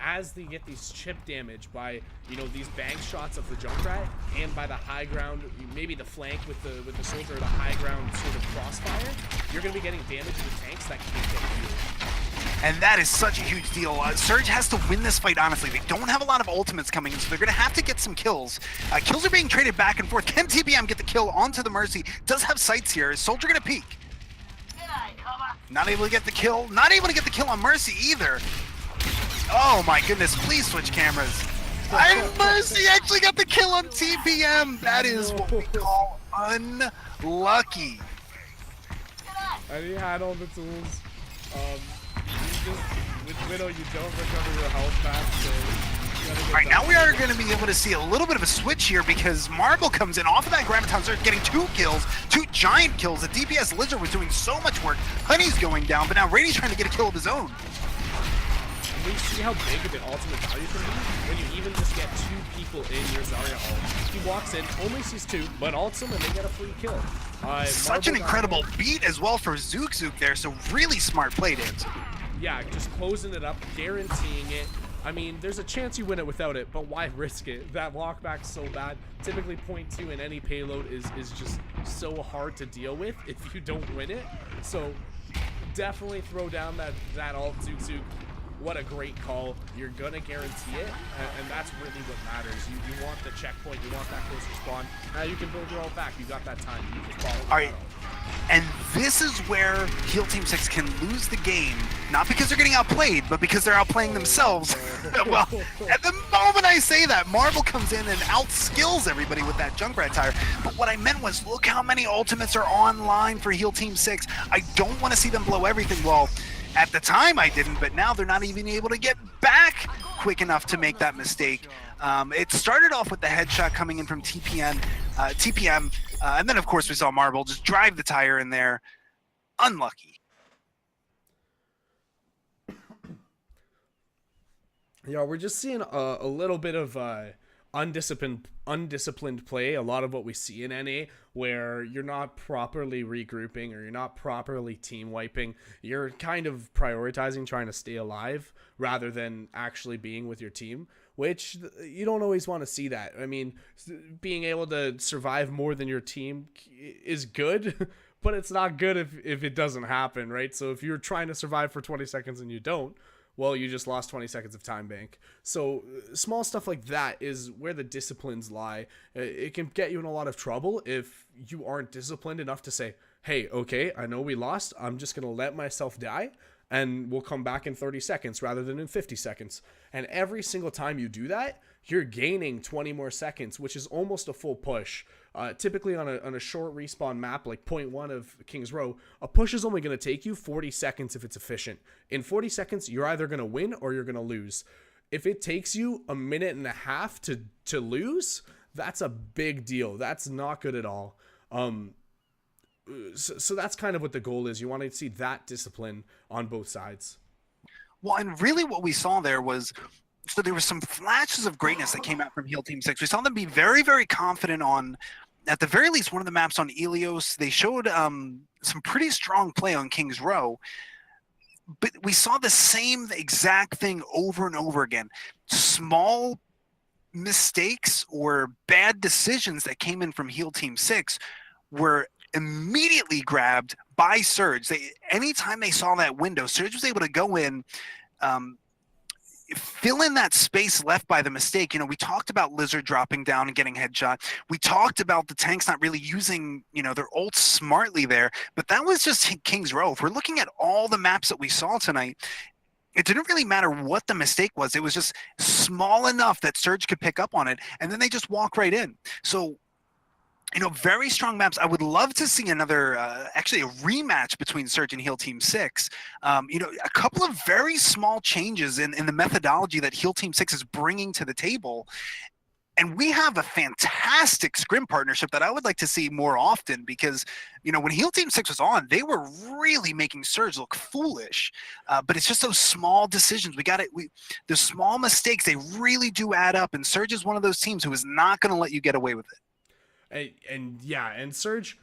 as they get these chip damage by, you know, these bank shots of the Junkrat and by the high ground, maybe the flank with the soldier, or the high ground sort of crossfire, you're going to be getting damage to the tanks that can't get healed. And that is such a huge deal. Surge has to win this fight, honestly. They don't have a lot of ultimates coming in, so they're going to have to get some kills. Kills are being traded back and forth. Can TBM get the kill onto the Mercy? Does have sights here. Is Soldier going to peek? Not able to get the kill. Not able to get the kill on Mercy either. Oh my goodness, please switch cameras. Mercy actually got the kill on TPM. That is what we call unlucky. And he had all the tools. With Widow, you don't recover your health back, so... Alright, now we are going to be able to see a little bit of a switch here because Marble comes in off of that Graviton, starts getting 2 kills, 2 giant kills. The DPS Lizard was doing so much work. Honey's going down, but now Rainy's trying to get a kill of his own. And we see how big of an ultimate value can be when you even just get 2 people in your Zarya ult. He walks in, only sees 2, but ults them and they get a free kill. Such an incredible beat as well for Zook there, so really smart play, Dance. Yeah, just closing it up, guaranteeing it. I mean, there's a chance you win it without it, but why risk it? That walkback's so bad. Typically, 0.2 in any payload is just so hard to deal with if you don't win it. So definitely throw down that ult, Zook. What a great call. You're gonna guarantee it, and that's really what matters. You want the checkpoint, you want that close respawn. Now you can build your ult back. You got that time. You just follow the Alright. And this is where Heal Team 6 can lose the game, not because they're getting outplayed, but because they're outplaying themselves. Well, at the moment I say that, Marvel comes in and outskills everybody with that Junkrat tire. But what I meant was, look how many ultimates are online for Heal Team 6. I don't want to see them blow everything. Well, at the time I didn't, but now they're not even able to get back quick enough to make that mistake. It started off with the headshot coming in from TPM, and then of course we saw Marble just drive the tire in there. Unlucky. Yeah, we're just seeing a little bit of undisciplined play. A lot of what we see in NA, where you're not properly regrouping or you're not properly team wiping. You're kind of prioritizing trying to stay alive rather than actually being with your team, which you don't always want to see that. I mean, being able to survive more than your team is good, but it's not good if it doesn't happen, right? So if you're trying to survive for 20 seconds and you don't, well, you just lost 20 seconds of time bank. So small stuff like that is where the disciplines lie. It can get you in a lot of trouble if you aren't disciplined enough to say, hey, okay, I know we lost. I'm just going to let myself die and we'll come back in 30 seconds rather than in 50 seconds. And every single time you do that, you're gaining 20 more seconds, which is almost a full push. Typically on a short respawn map like 0.1 of King's Row, a push is only going to take you 40 seconds if it's efficient. In 40 seconds, you're either going to win or you're going to lose. If it takes you a minute and a half to lose, that's a big deal. That's not good at all. So that's kind of what the goal is. You want to see that discipline on both sides. Well, and really what we saw there was, so there were some flashes of greatness that came out from Heal Team 6. We saw them be very, very confident on, at the very least, one of the maps on Ilios. They showed some pretty strong play on King's Row. but we saw the same exact thing over and over again. Small mistakes or bad decisions that came in from Heal Team 6 were immediately grabbed by Surge. Anytime they saw that window, Surge was able to go in, fill in that space left by the mistake. We talked about Lizard dropping down and getting headshot. We talked about the tanks not really using, their ults smartly there, but that was just King's Row. If we're looking at all the maps that we saw tonight, it didn't really matter what the mistake was. It was just small enough that Surge could pick up on it, and then they just walk right in. So, very strong maps. I would love to see another, actually a rematch between Surge and Heal Team 6. A couple of very small changes in the methodology that Heal Team 6 is bringing to the table. And we have a fantastic Scrim partnership that I would like to see more often because, when Heal Team 6 was on, they were really making Surge look foolish. But it's just those small decisions. The small mistakes, they really do add up. And Surge is one of those teams who is not going to let you get away with it. And Surge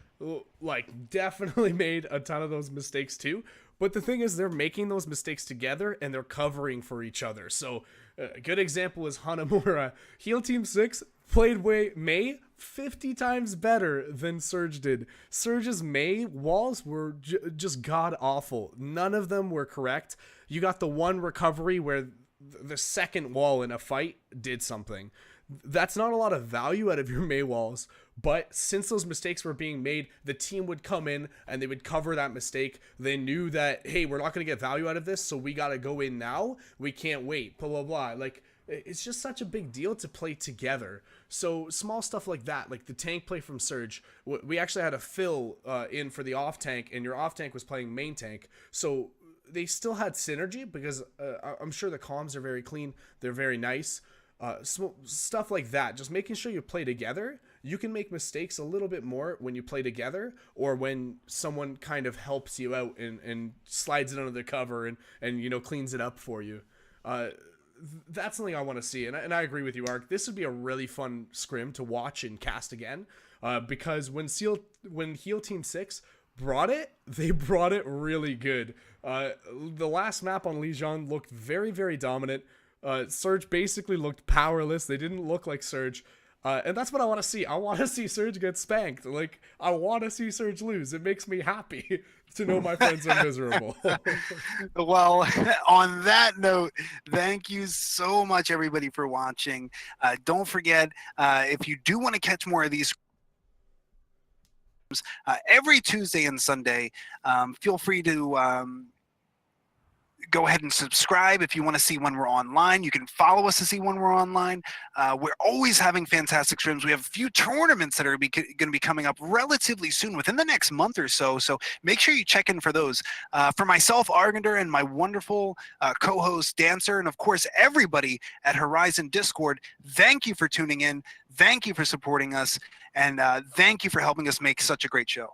definitely made a ton of those mistakes too. But the thing is, they're making those mistakes together and they're covering for each other. So a good example is Hanamura. Heal Team 6 played Mei 50 times better than Surge did. Surge's Mei walls were just god awful. None of them were correct. You got the one recovery where the second wall in a fight did something. That's not a lot of value out of your Mei walls, but since those mistakes were being made, the team would come in and they would cover that mistake. They knew that, hey, we're not going to get value out of this, so we got to go in now. We can't wait, blah, blah, blah. It's just such a big deal to play together. So small stuff like that, like the tank play from Surge, we actually had a fill in for the off tank, and your off tank was playing main tank. So they still had synergy because I'm sure the comms are very clean. They're very nice. Stuff like that, just making sure you play together. You can make mistakes a little bit more when you play together, or when someone kind of helps you out and slides it under the cover and cleans it up for you. That's something I want to see, and I agree with you, Ark. This would be a really fun scrim to watch and cast again, because when Heal Team 6 brought it, they brought it really good. The last map on Lijiang looked very, very dominant. Surge basically looked powerless. They didn't look like Surge. And that's what I want to see. I want to see Surge get spanked. I want to see Surge lose. It makes me happy to know my friends are miserable. Well, on that note, thank you so much, everybody, for watching. Don't forget, if you do want to catch more of these every Tuesday and Sunday, feel free to go ahead and subscribe if you want to see when we're online. You can follow us to see when we're online. We're always having fantastic streams. We have a few tournaments that are going to be coming up relatively soon, within the next month or so. So make sure you check in for those. For myself, Argander, and my wonderful co-host, Dancer, and of course, everybody at Horizon Discord, thank you for tuning in. Thank you for supporting us. And thank you for helping us make such a great show.